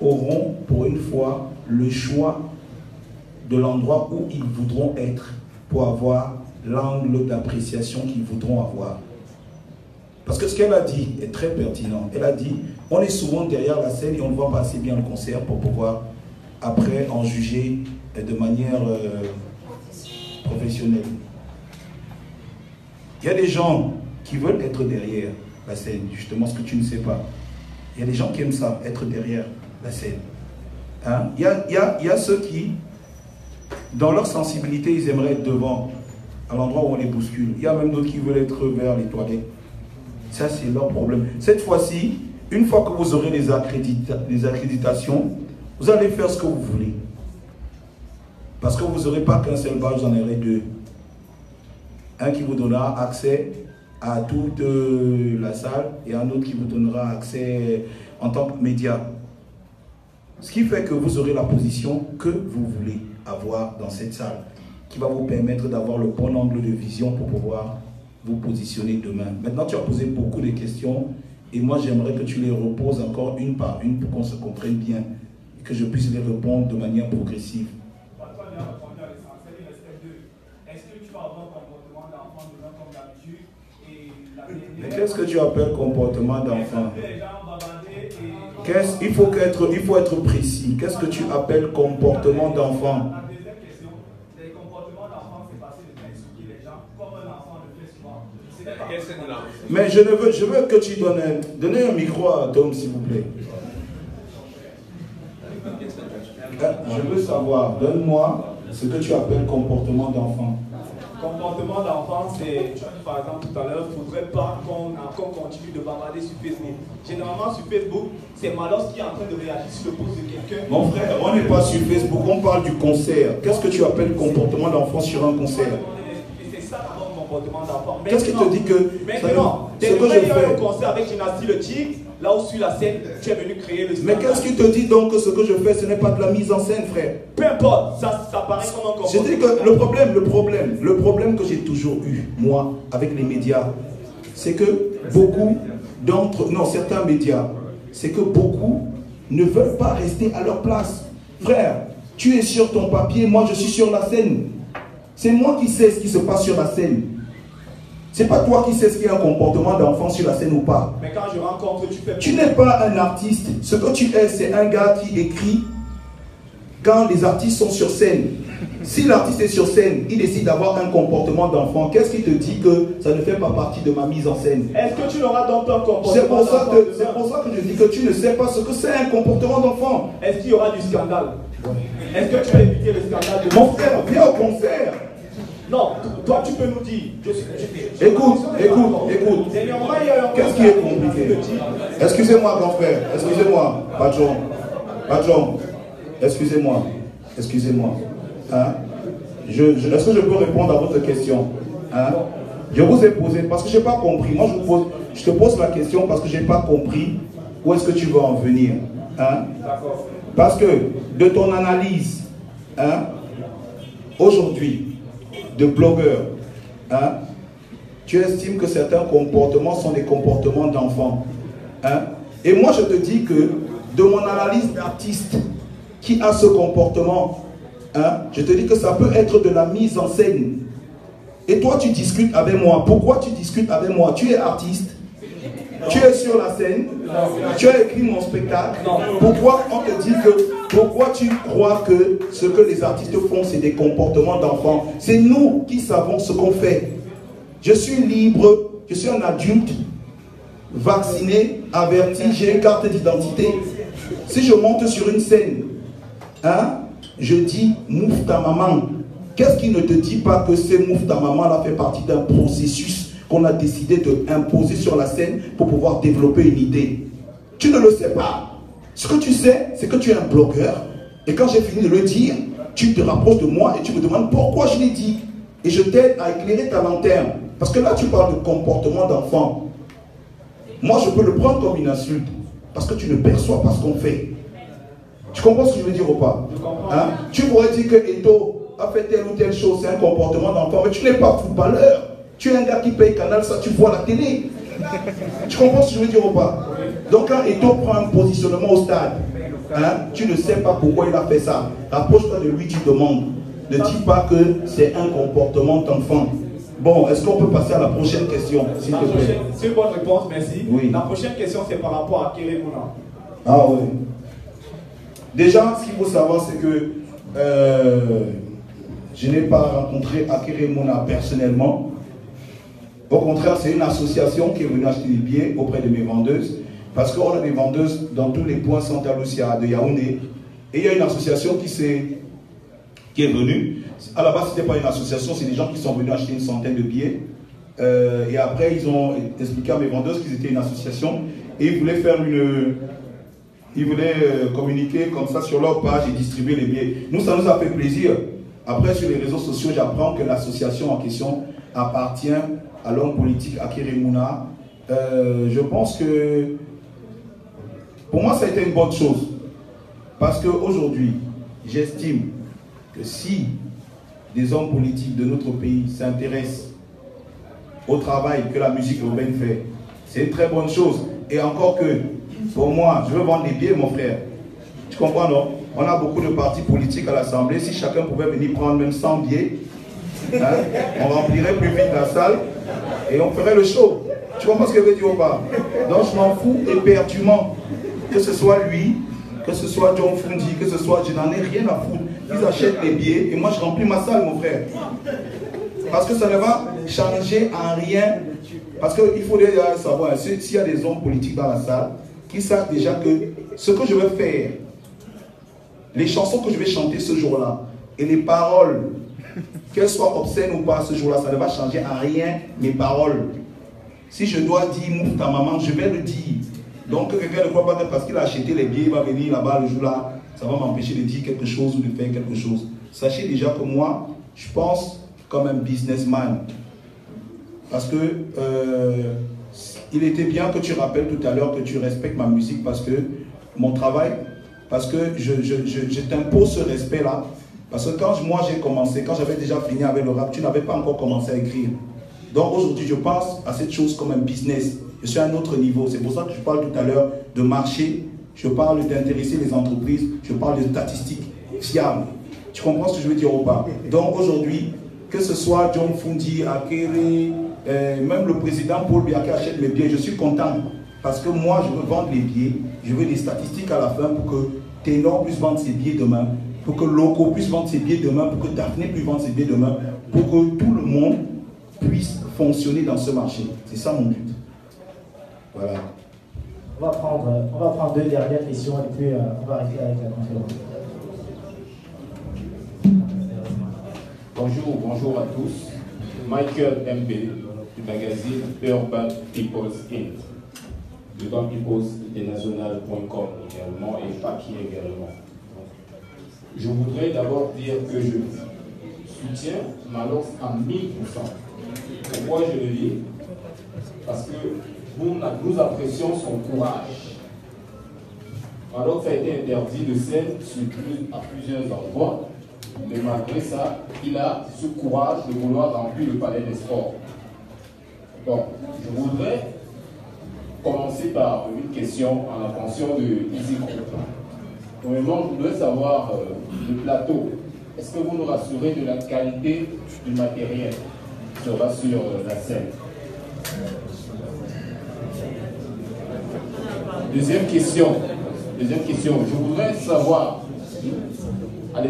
auront pour une fois le choix de l'endroit où ils voudront être pour avoir l'angle d'appréciation qu'ils voudront avoir. Parce que ce qu'elle a dit est très pertinent. Elle a dit, on est souvent derrière la scène et on ne voit pas assez bien le concert pour pouvoir après en juger de manière professionnelle. Il y a des gens qui veulent être derrière la scène, justement ce que tu ne sais pas. Il y a des gens qui aiment ça, être derrière la scène. Hein? Il y a ceux qui, dans leur sensibilité, ils aimeraient être devant, à l'endroit où on les bouscule. Il y a même d'autres qui veulent être vers les toilettes. Ça, c'est leur problème. Cette fois-ci, une fois que vous aurez les accréditations, vous allez faire ce que vous voulez. Parce que vous n'aurez pas qu'un seul badge, vous en aurez deux. Un qui vous donnera accès à toute la salle et un autre qui vous donnera accès en tant que média. Ce qui fait que vous aurez la position que vous voulez avoir dans cette salle, qui va vous permettre d'avoir le bon angle de vision pour pouvoir vous positionner demain. Maintenant, tu as posé beaucoup de questions et moi, j'aimerais que tu les reposes encore une par une pour qu'on se comprenne bien et que je puisse les répondre de manière progressive. Mais qu'est-ce que tu appelles comportement d'enfant? Il faut être précis. Qu'est-ce que tu appelles comportement d'enfant? Mais je veux que tu donnes un micro à Tom, s'il vous plaît. Je veux savoir, donne-moi ce que tu appelles comportement d'enfant. Comportement d'enfant, c'est, par exemple tout à l'heure, il ne faudrait pas qu'on continue de bavarder sur Facebook. Généralement sur Facebook, c'est Malox qui est en train de réagir sur le post de quelqu'un. Mon frère, on n'est pas sur Facebook, on parle du concert. Qu'est-ce que tu appelles comportement d'enfant sur un concert? C'est ça d'abord comportement d'enfant. Qu'est-ce qui te dit que... Maintenant, ce que je fais... un concert avec Dynasty le Tigre, là où sur la scène, tu es venu créer le scandale. Mais qu'est-ce qui te dit donc que ce que je fais, ce n'est pas de la mise en scène, frère? Peu importe, ça paraît comme un comportement. Je dis que le problème que j'ai toujours eu, moi, avec les médias, c'est que beaucoup certains médias, c'est que beaucoup ne veulent pas rester à leur place. Frère, tu es sur ton papier, moi je suis sur la scène. C'est moi qui sais ce qui se passe sur la scène. C'est pas toi qui sais ce qui est un comportement d'enfant sur la scène ou pas. Mais quand je rencontre, tu n'es pas un artiste. Ce que tu es, c'est un gars qui écrit quand les artistes sont sur scène. Si l'artiste est sur scène, il décide d'avoir un comportement d'enfant, qu'est-ce qui te dit que ça ne fait pas partie de ma mise en scène? Est-ce que tu n'auras donc pas un comportement d'enfant? C'est pour ça que je dis que tu ne sais pas ce que c'est un comportement d'enfant. Est-ce qu'il y aura du scandale? Est-ce que tu vas éviter le scandale de... Mon frère, viens au concert. Non, toi tu peux nous dire. Écoute. Qu'est-ce qui est compliqué? Excusez-moi, grand frère. Excusez-moi, patron. Excusez-moi. Hein? Est-ce que je peux répondre à votre question? Hein? Je vous ai posé, parce que je n'ai pas compris. Moi, je te pose la question parce que je n'ai pas compris où est-ce que tu veux en venir. Hein? Parce que de ton analyse, hein, aujourd'hui, de blogueur, hein, tu estimes que certains comportements sont des comportements d'enfants. Hein? Et moi, je te dis que de mon analyse d'artiste qui a ce comportement, hein, je te dis que ça peut être de la mise en scène. Et toi, tu discutes avec moi. Pourquoi tu discutes avec moi? Tu es artiste, tu es sur la scène, tu as écrit mon spectacle. Pourquoi on te dit que, pourquoi tu crois que ce que les artistes font, c'est des comportements d'enfants? C'est nous qui savons ce qu'on fait. Je suis libre, je suis un adulte, vacciné, averti, j'ai une carte d'identité. Si je monte sur une scène, hein, je dis mouf ta maman. Qu'est-ce qui ne te dit pas que ce mouf ta maman là fait partie d'un processus qu'on a décidé d'imposer sur la scène pour pouvoir développer une idée? Tu ne le sais pas. Ce que tu sais, c'est que tu es un blogueur. Et quand j'ai fini de le dire, tu te rapproches de moi et tu me demandes pourquoi je l'ai dit. Et je t'aide à éclairer ta lanterne. Parce que là, tu parles de comportement d'enfant. Moi, je peux le prendre comme une insulte. Parce que tu ne perçois pas ce qu'on fait. Tu comprends ce que je veux dire ou pas? Hein? Tu pourrais dire que Eto a fait telle ou telle chose, c'est un comportement d'enfant. Mais tu n'es pas footballeur. Tu es un gars qui paye Canal, ça tu vois la télé. Tu comprends ce que je veux dire ou pas? Donc quand Eto prend un positionnement au stade, hein, tu ne sais pas pourquoi il a fait ça. Rapproche-toi de lui, tu demandes. Ne dis pas que c'est un comportement d'enfant. Bon, est-ce qu'on peut passer à la prochaine question, s'il te plaît? C'est une bonne réponse, merci. Oui. La prochaine question, c'est par rapport à Kérémouna. Ah oui. Déjà, ce qu'il faut savoir, c'est que je n'ai pas rencontré Akérémouna personnellement. Au contraire, c'est une association qui est venue acheter des billets auprès de mes vendeuses. Parce qu'on a des vendeuses dans tous les points Santa Lucia de Yaoundé. Et il y a une association qui est venue. À la base, ce n'était pas une association, c'est des gens qui sont venus acheter une centaine de billets. Et après, ils ont expliqué à mes vendeuses qu'ils étaient une association. Et ils voulaient faire ils voulaient communiquer comme ça sur leur page et distribuer les billets. Nous, ça nous a fait plaisir. Après, sur les réseaux sociaux, j'apprends que l'association en question appartient à l'homme politique Akérémouna. Je pense que, pour moi, ça a été une bonne chose. Parce qu'aujourd'hui, j'estime que si des hommes politiques de notre pays s'intéressent au travail que la musique urbaine fait, c'est une très bonne chose. Et encore que, pour moi, je veux vendre des billets, mon frère. Tu comprends, non? On a beaucoup de partis politiques à l'Assemblée. Si chacun pouvait venir prendre même 100 billets, hein, on remplirait plus vite la salle et on ferait le show. Tu comprends ce que je veux dire ou pas? Donc je m'en fous éperdument. Que ce soit lui, que ce soit John Fundi, que ce soit... Je n'en ai rien à foutre. Ils achètent les billets et moi je remplis ma salle, mon frère. Parce que ça ne va changer en rien. Parce qu'il faut déjà savoir, s'il y a des hommes politiques dans la salle, qui savent déjà que ce que je vais faire, les chansons que je vais chanter ce jour-là, et les paroles, qu'elles soient obscènes ou pas ce jour-là, ça ne va changer en rien mes paroles. Si je dois dire « mouf ta maman », je vais le dire. Donc quelqu'un ne croit pas que parce qu'il a acheté les billets, il va venir là-bas le jour-là, ça va m'empêcher de dire quelque chose ou de faire quelque chose. Sachez déjà que moi, je pense comme un businessman. Parce que il était bien que tu rappelles tout à l'heure que tu respectes ma musique parce que mon travail, parce que je t'impose ce respect-là. Parce que quand moi j'ai commencé, quand j'avais déjà fini avec le rap, tu n'avais pas encore commencé à écrire. Donc aujourd'hui, je pense à cette chose comme un business. Je suis à un autre niveau. C'est pour ça que je parle tout à l'heure de marché. Je parle d'intéresser les entreprises. Je parle de statistiques fiables. Tu comprends ce que je veux dire ou pas? Donc aujourd'hui, que ce soit John Fundi, Akere, même le président Paul Biya qui achète mes billets, je suis content. Parce que moi, je veux vendre les billets. Je veux des statistiques à la fin pour que Ténor puisse vendre ses billets demain. Pour que Loco puisse vendre ses billets demain. Pour que Daphné puisse vendre ses billets demain. Pour que tout le monde puisse fonctionner dans ce marché. C'est ça mon but. Voilà. On va prendre deux dernières questions et puis on va arrêter avec la conférence. Bonjour à tous. Michael MB du magazine Urban People's Inc. urbanpeoplesinterntional.com également et papier également. Je voudrais d'abord dire que je soutiens Malox à 1000%. Pourquoi je le dis? Parce que nous apprécions son courage. Alors ça a été interdit de scène à plusieurs endroits, mais malgré ça, il a ce courage de vouloir remplir le palais des sports. Donc, je voudrais commencer par une question en attention de Easy Group. Premièrement, je voudrais savoir le plateau. Est-ce que vous nous rassurez de la qualité du matériel qui sera sur la scène? Deuxième question, je voudrais savoir, à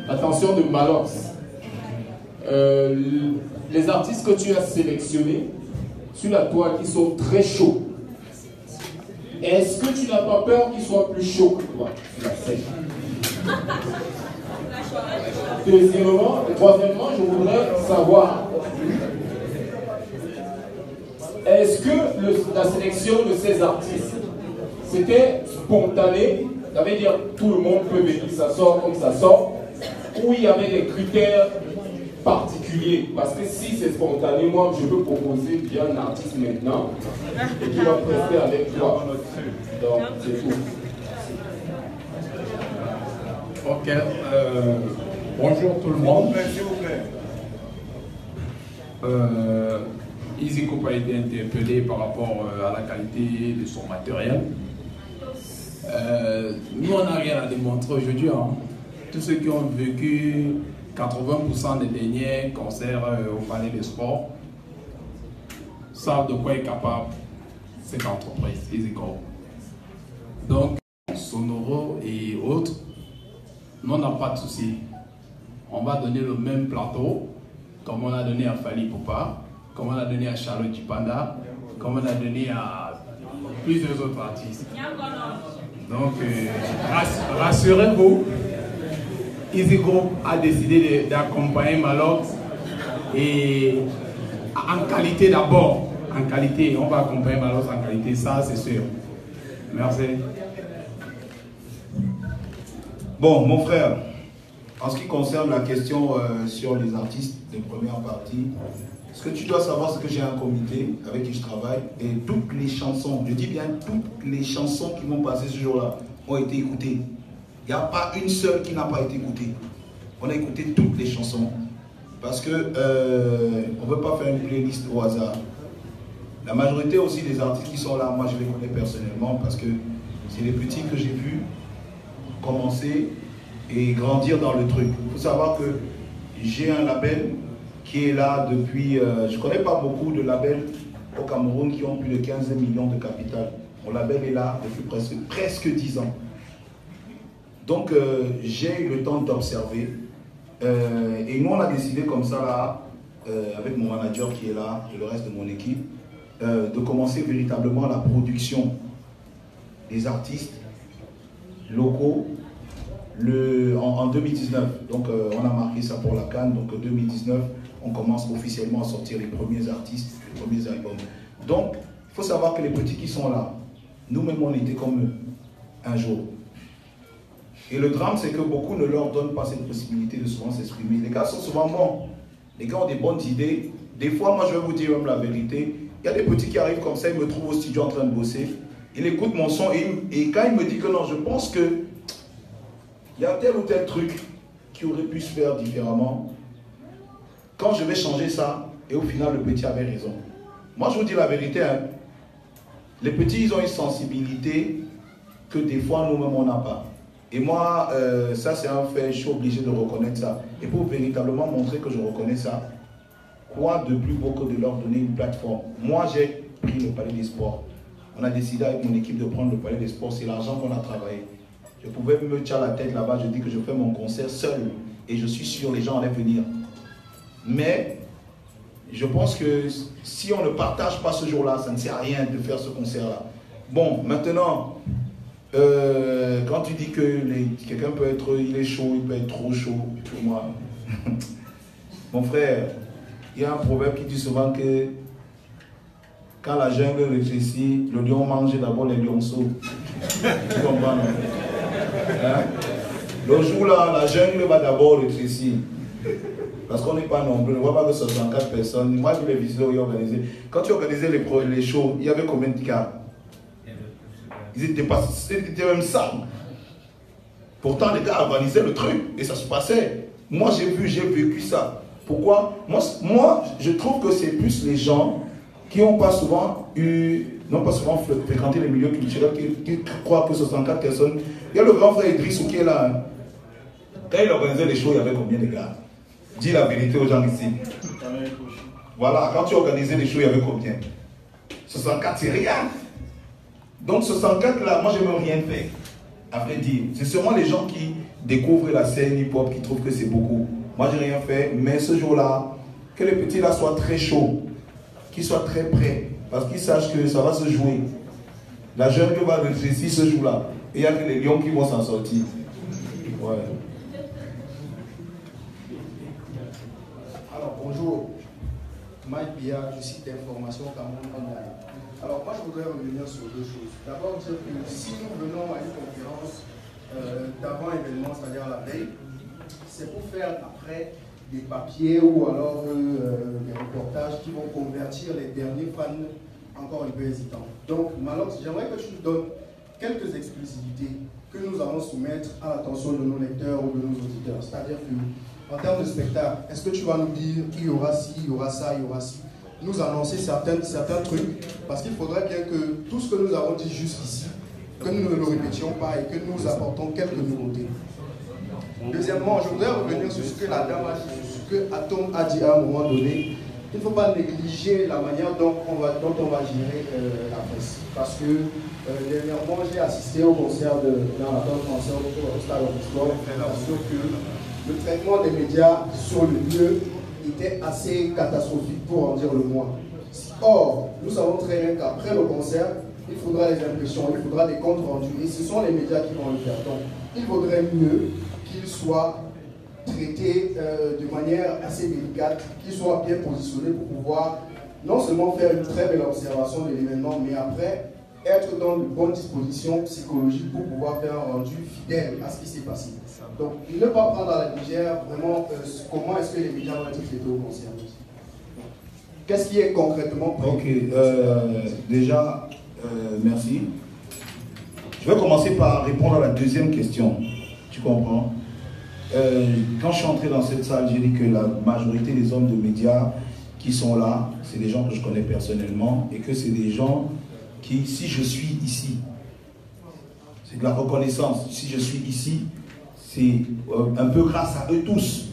l'attention de Malox, les artistes que tu as sélectionnés sur la toile qui sont très chauds, est-ce que tu n'as pas peur qu'ils soient plus chauds que toi sur la scène? Troisièmement, je voudrais savoir, est-ce que la sélection de ces artistes, c'était spontané, ça veut dire tout le monde peut venir, ça sort comme ça sort, ou il y avait des critères particulier? Parce que si c'est spontané, moi je peux proposer bien un artiste maintenant et qui va prester avec toi. Donc c'est tout. Ok. Bonjour tout le monde. Easy Group a été interpellé par rapport à la qualité de son matériel. Nous on n'a rien à démontrer aujourd'hui. Hein. Tous ceux qui ont vécu 80% des derniers concerts au Palais des Sports savent de quoi est capable cette entreprise, Easy Group. Donc, Sonoro et autres, nous on n'a pas de souci. On va donner le même plateau, comme on a donné à Fali Poupa, comme on a donné à Charlotte Dupanda, comme on a donné à plusieurs autres artistes. Donc, rassurez-vous, Easy Group a décidé d'accompagner Malox et en qualité d'abord. En qualité, on va accompagner Malox en qualité, ça c'est sûr. Merci. Bon, mon frère, en ce qui concerne la question sur les artistes de première partie, ce que tu dois savoir, c'est que j'ai un comité avec qui je travaille et toutes les chansons, je dis bien toutes les chansons qui vont passer ce jour-là ont été écoutées. Il n'y a pas une seule qui n'a pas été écoutée. On a écouté toutes les chansons parce que on ne veut pas faire une playlist au hasard. La majorité aussi des artistes qui sont là, moi je les connais personnellement parce que c'est les petits que j'ai vus commencer et grandir dans le truc. Il faut savoir que j'ai un label qui est là depuis... je ne connais pas beaucoup de labels au Cameroun qui ont plus de 15 millions de capital. Mon label est là depuis presque 10 ans. Donc j'ai eu le temps d'observer. Et nous on a décidé comme ça là, avec mon manager qui est là et le reste de mon équipe, de commencer véritablement la production des artistes locaux en 2019. Donc on a marqué ça pour la Cannes. Donc en 2019, on commence officiellement à sortir les premiers artistes, les premiers albums. Donc il faut savoir que les petits qui sont là, nous-mêmes on était comme eux un jour. Et le drame, c'est que beaucoup ne leur donnent pas cette possibilité de souvent s'exprimer. Les gars sont souvent bons. Les gars ont des bonnes idées. Des fois, moi, je vais vous dire même la vérité. Il y a des petits qui arrivent comme ça, ils me trouvent au studio en train de bosser. Ils écoutent mon son et quand ils me disent que non, je pense que il y a tel ou tel truc qui aurait pu se faire différemment. Quand je vais changer ça, et au final, le petit avait raison. Moi, je vous dis la vérité. Hein. Les petits, ils ont une sensibilité que des fois, nous-mêmes, on n'a pas. Et moi, ça c'est un fait, je suis obligé de reconnaître ça. Et pour véritablement montrer que je reconnais ça, quoi de plus beau que de leur donner une plateforme? Moi, j'ai pris le Palais des Sports. On a décidé avec mon équipe de prendre le Palais des Sports, c'est l'argent qu'on a travaillé. Je pouvais me tirer la tête là-bas, je dis que je fais mon concert seul. Et je suis sûr, les gens allaient venir. Mais, je pense que si on ne partage pas ce jour-là, ça ne sert à rien de faire ce concert-là. Bon, maintenant... quand tu dis que quelqu'un peut être, il est chaud, il peut être trop chaud, pour moi. Mon frère, il y a un proverbe qui dit souvent que quand la jungle rétrécit, le lion mange d'abord les lionceaux. Tu comprends, non? Hein? Le jour là, la jungle va d'abord rétrécir. Parce qu'on n'est pas nombreux, on ne voit pas que 64 personnes. Moi, je l'ai visité où ils organisaient. Quand tu organisais les shows, il y avait combien de gars? Ils étaient même 100. Pourtant, les gars organisaient le truc et ça se passait. Moi, j'ai vécu ça. Pourquoi? Moi, je trouve que c'est plus les gens qui n'ont pas souvent fréquenté les milieux culturels, qui croient que 64 personnes. Il y a le grand frère Idrissou qui est là. Hein. Quand il organisait les shows, il y avait combien de gars? Dis la vérité aux gens ici. Voilà, quand tu organisais les shows, il y avait combien? 64, c'est rien. Donc 64 là, moi je n'ai même rien fait. À vrai dire, c'est seulement les gens qui découvrent la scène hip-hop qui trouvent que c'est beaucoup. Moi j'ai rien fait, mais ce jour-là, que les petits là soient très chauds, qu'ils soient très prêts, parce qu'ils sachent que ça va se jouer. La jeune que va rétrécir ce jour-là, et il n'y a que les lions qui vont s'en sortir. Ouais. Alors bonjour, Mike Bia, du site d'information Cameroun Online. Alors moi je voudrais revenir sur deux choses. D'abord dire que si nous venons à une conférence d'avant événement, c'est-à-dire la veille, c'est pour faire après des papiers ou alors des reportages qui vont convertir les derniers fans encore un peu hésitants. Donc Malox, j'aimerais que tu nous donnes quelques exclusivités que nous allons soumettre à l'attention de nos lecteurs ou de nos auditeurs. C'est-à-dire que en termes de spectacle, est-ce que tu vas nous dire qu'il y aura ci, il y aura ça, il y aura ci, nous annoncer certains trucs, parce qu'il faudrait bien que tout ce que nous avons dit jusqu'ici, que nous ne le répétions pas et que nous apportons quelques nouveautés. Deuxièmement, je voudrais revenir sur ce que la dame a dit, sur ce que Atom a dit à un moment donné. Il ne faut pas négliger la manière dont on va gérer la presse. Parce que dernièrement, j'ai assisté au concert dans la concert au Stade of Sport. Parce que le traitement des médias sur le lieu était assez catastrophique pour en dire le moins. Or, nous savons très bien qu'après le concert, il faudra les impressions, il faudra des comptes rendus. Et ce sont les médias qui vont le faire. Donc, il vaudrait mieux qu'il soit traité de manière assez délicate, qu'il soit bien positionné pour pouvoir non seulement faire une très belle observation de l'événement, mais après être dans de bonnes dispositions psychologiques pour pouvoir faire un rendu fidèle à ce qui s'est passé. Donc, ne pas prendre à la légère vraiment comment est-ce que les médias vont être traités au concert. Qu'est-ce qui est concrètement prévu? Ok, déjà, merci. Je vais commencer par répondre à la deuxième question. Tu comprends? Quand je suis entré dans cette salle, j'ai dit que la majorité des hommes de médias qui sont là, c'est des gens que je connais personnellement et que c'est des gens qui, si je suis ici, c'est de la reconnaissance. Si je suis ici, c'est un peu grâce à eux tous.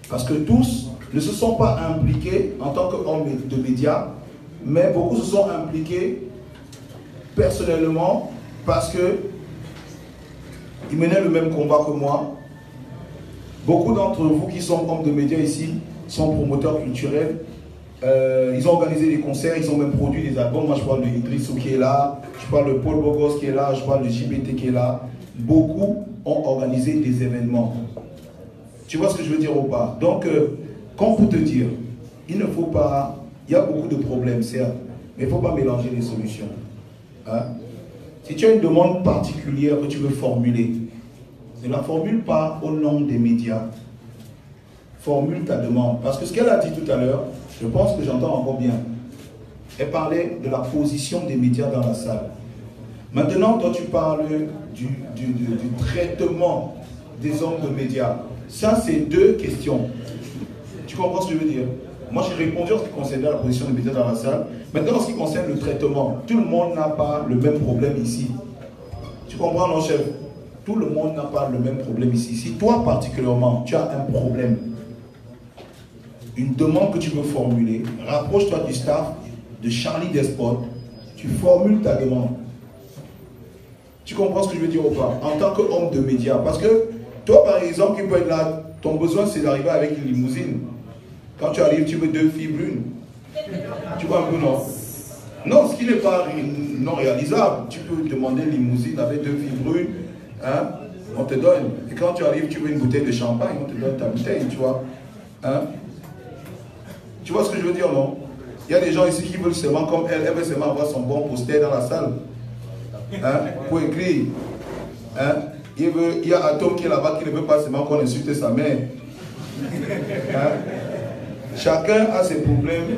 Parce que tous ne se sont pas impliqués en tant qu'hommes de médias, mais beaucoup se sont impliqués personnellement parce qu'ils menaient le même combat que moi. Beaucoup d'entre vous qui sont hommes de médias ici sont promoteurs culturels. Ils ont organisé des concerts, ils ont même produit des albums. Moi, je parle de Idrissou qui est là, je parle de Paul Bogos qui est là, je parle de JBT qui est là. Beaucoup ont organisé des événements. Tu vois ce que je veux dire ou pas? Donc, comme pour te dire, il ne faut pas... Il y a beaucoup de problèmes, certes, mais il ne faut pas mélanger les solutions. Hein? Si tu as une demande particulière que tu veux formuler, ne la formule pas au nom des médias. Formule ta demande. Parce que ce qu'elle a dit tout à l'heure, je pense que j'entends encore bien. Elle parlait de la position des médias dans la salle. Maintenant, toi, tu parles du traitement des hommes de médias. Ça, c'est deux questions. Tu comprends ce que je veux dire? Moi, j'ai répondu en ce qui concernait la position des médias dans la salle. Maintenant, en ce qui concerne le traitement, tout le monde n'a pas le même problème ici. Tu comprends, non, chef? Tout le monde n'a pas le même problème ici. Si toi, particulièrement, tu as un problème, une demande que tu veux formuler, rapproche-toi du staff de Charlie Despot, tu formules ta demande. Tu comprends ce que je veux dire ou pas? En tant qu'homme de médias. Parce que toi, par exemple, qui peut être là, ton besoin, c'est d'arriver avec une limousine. Quand tu arrives, tu veux 2 filles brunes. Tu vois un peu, non? Non, ce qui n'est pas non réalisable. Tu peux demander une limousine avec 2 filles brunes. Hein? On te donne. Et quand tu arrives, tu veux une bouteille de champagne, on te donne ta bouteille, tu vois. Hein? Tu vois ce que je veux dire, non? Il y a des gens ici qui veulent seulement, comme elle veut seulement avoir son bon poster dans la salle. Hein? Pour écrire. Hein? Il y a Atom qui est là-bas qui ne veut pas seulement qu'on insulte sa mère. Hein? Chacun a ses problèmes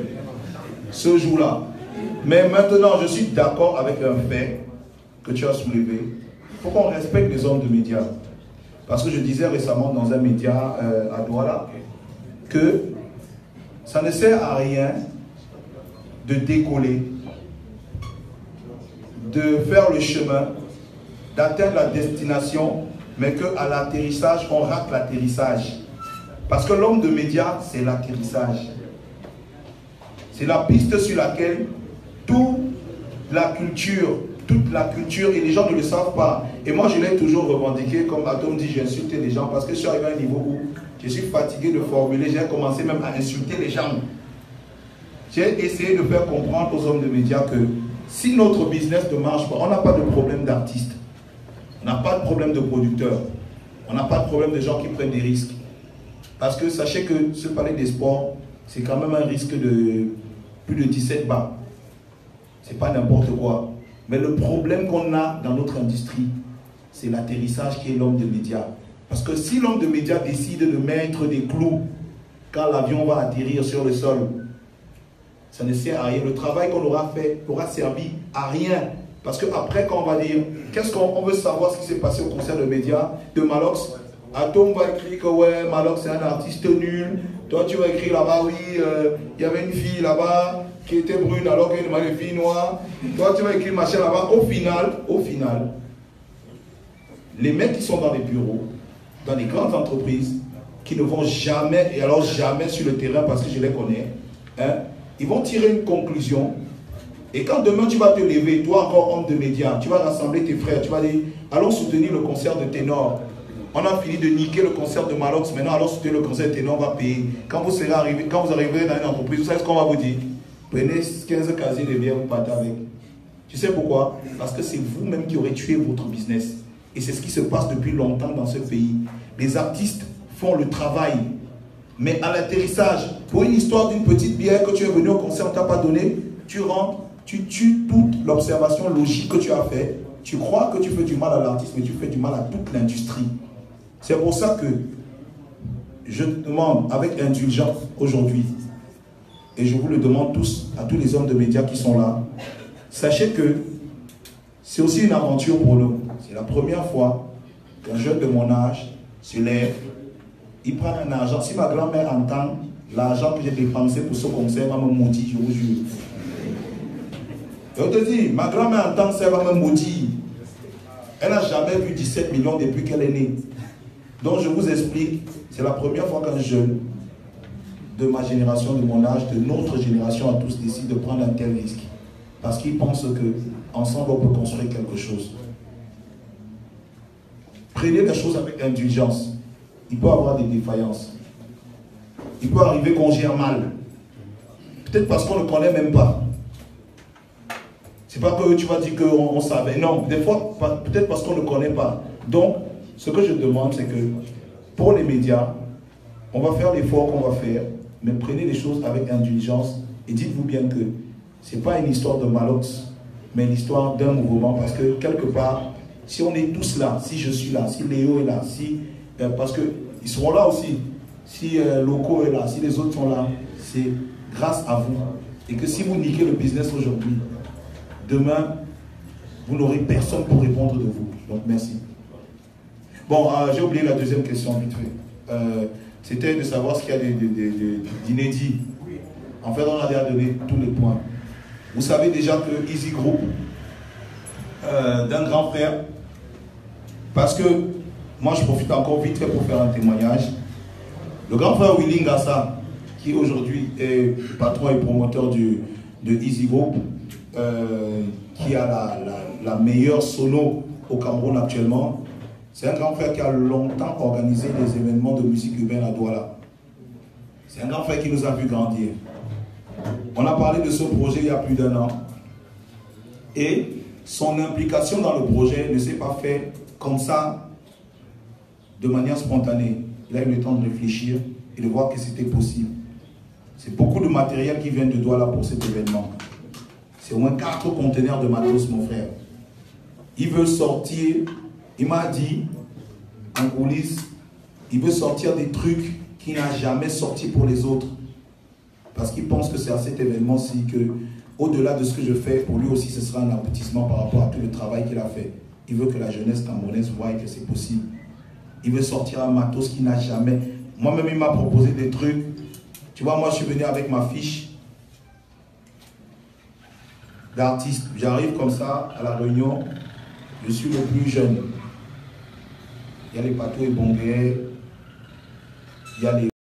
ce jour-là. Mais maintenant, je suis d'accord avec un fait que tu as soulevé. Il faut qu'on respecte les hommes de médias. Parce que je disais récemment dans un média à Douala que ça ne sert à rien de décoller, de faire le chemin, d'atteindre la destination, mais qu'à l'atterrissage, on rate l'atterrissage. Parce que l'homme de médias, c'est l'atterrissage. C'est la piste sur laquelle toute la culture, et les gens ne le savent pas. Et moi, je l'ai toujours revendiqué, comme Atom dit, j'ai insulté les gens, parce que je suis arrivé à un niveau où je suis fatigué de formuler, j'ai commencé même à insulter les gens. J'ai essayé de faire comprendre aux hommes de médias que si notre business ne marche pas, on n'a pas de problème d'artistes, on n'a pas de problème de producteurs, on n'a pas de problème de gens qui prennent des risques. Parce que sachez que ce palais des sports, c'est quand même un risque de plus de 17 bars. C'est pas n'importe quoi. Mais le problème qu'on a dans notre industrie, c'est l'atterrissage qui est l'homme de médias. Parce que si l'homme de médias décide de mettre des clous quand l'avion va atterrir sur le sol, ça ne sert à rien. Le travail qu'on aura fait aura servi à rien. Parce qu'après, quand on va dire, qu'est-ce qu'on veut savoir ce qui s'est passé au concert de médias de Malox, Atom va écrire que ouais, Malox c'est un artiste nul. Toi tu vas écrire là-bas, oui, il y avait une fille là-bas qui était brune alors qu'il y avait une fille noire. Toi tu vas écrire machin là-bas. Au final, les mecs qui sont dans les bureaux, dans les grandes entreprises, qui ne vont jamais, et alors jamais sur le terrain parce que je les connais, hein, ils vont tirer une conclusion. Et quand demain tu vas te lever, toi encore homme de médias, tu vas rassembler tes frères, tu vas dire, allons soutenir le concert de ténor. On a fini de niquer le concert de Malox, maintenant allons soutenir le concert de ténor, on va payer. Quand vous arriverez dans une entreprise, vous savez ce qu'on va vous dire? Prenez 15 casiers de bière, vous partez avec. Tu sais pourquoi? Parce que c'est vous-même qui aurez tué votre business. Et c'est ce qui se passe depuis longtemps dans ce pays. Les artistes font le travail. Mais à l'atterrissage, pour une histoire d'une petite bière que tu es venu au concert, on ne t'a pas donné, tu rentres, tu tues toute l'observation logique que tu as fait. Tu crois que tu fais du mal à l'artiste, mais tu fais du mal à toute l'industrie. C'est pour ça que je demande avec indulgence aujourd'hui, et je vous le demande tous, à tous les hommes de médias qui sont là, sachez que c'est aussi une aventure pour nous. C'est la première fois qu'un jeune de mon âge se lève, il prend un argent. Si ma grand-mère entend l'argent que j'ai dépensé pour ce concert, elle va me maudire, je vous jure. Et on te dit, ma grand-mère entend ça, elle va me maudire. Elle n'a jamais vu 17 millions depuis qu'elle est née. Donc je vous explique, c'est la première fois qu'un jeune de ma génération, de mon âge, de notre génération à tous décide de prendre un tel risque. Parce qu'il pense qu'ensemble on peut construire quelque chose. Prenez les choses avec indulgence. Il peut y avoir des défaillances. Il peut arriver qu'on gère mal. Peut-être parce qu'on ne connaît même pas. C'est pas que tu vas dire qu'on savait. Non, des fois, peut-être parce qu'on ne connaît pas. Donc, ce que je demande, c'est que pour les médias, on va faire l'effort qu'on va faire, mais prenez les choses avec indulgence et dites-vous bien que ce n'est pas une histoire de Malox, mais une histoire d'un mouvement. Parce que quelque part, si on est tous là, si je suis là, si Léo est là, parce qu'ils seront là aussi, si Loco est là, si les autres sont là, c'est grâce à vous. Et que si vous niquez le business aujourd'hui, demain, vous n'aurez personne pour répondre de vous. Donc, merci. Bon, j'ai oublié la deuxième question, vite fait. C'était de savoir ce qu'il y a d'inédit. En fait, on a déjà donné tous les points. Vous savez déjà que Easy Group, d'un grand frère, parce que moi, je profite encore vite fait pour faire un témoignage. Le grand frère Willy Ngassa, qui aujourd'hui est patron et promoteur de Easy Group, qui a la meilleure sono au Cameroun actuellement. C'est un grand frère qui a longtemps organisé des événements de musique urbaine à Douala. C'est un grand frère qui nous a vu grandir. On a parlé de ce projet il y a plus d'1 an. Et son implication dans le projet ne s'est pas faite comme ça, de manière spontanée. Il a eu le temps de réfléchir et de voir que c'était possible. C'est beaucoup de matériel qui vient de Douala pour cet événement. C'est au moins 4 conteneurs de matos, mon frère. Il veut sortir, il m'a dit, en coulisses, il veut sortir des trucs qui n'a jamais sorti pour les autres. Parce qu'il pense que c'est à cet événement-ci que, au-delà de ce que je fais, pour lui aussi, ce sera un aboutissement par rapport à tout le travail qu'il a fait. Il veut que la jeunesse camerounaise voie que c'est possible. Il veut sortir un matos qu'il n'a jamais. Moi-même, il m'a proposé des trucs. Tu vois, moi, je suis venu avec ma fiche d'artiste. J'arrive comme ça à la réunion. Je suis le plus jeune. Il y a les Pato et Bongué. Il y a les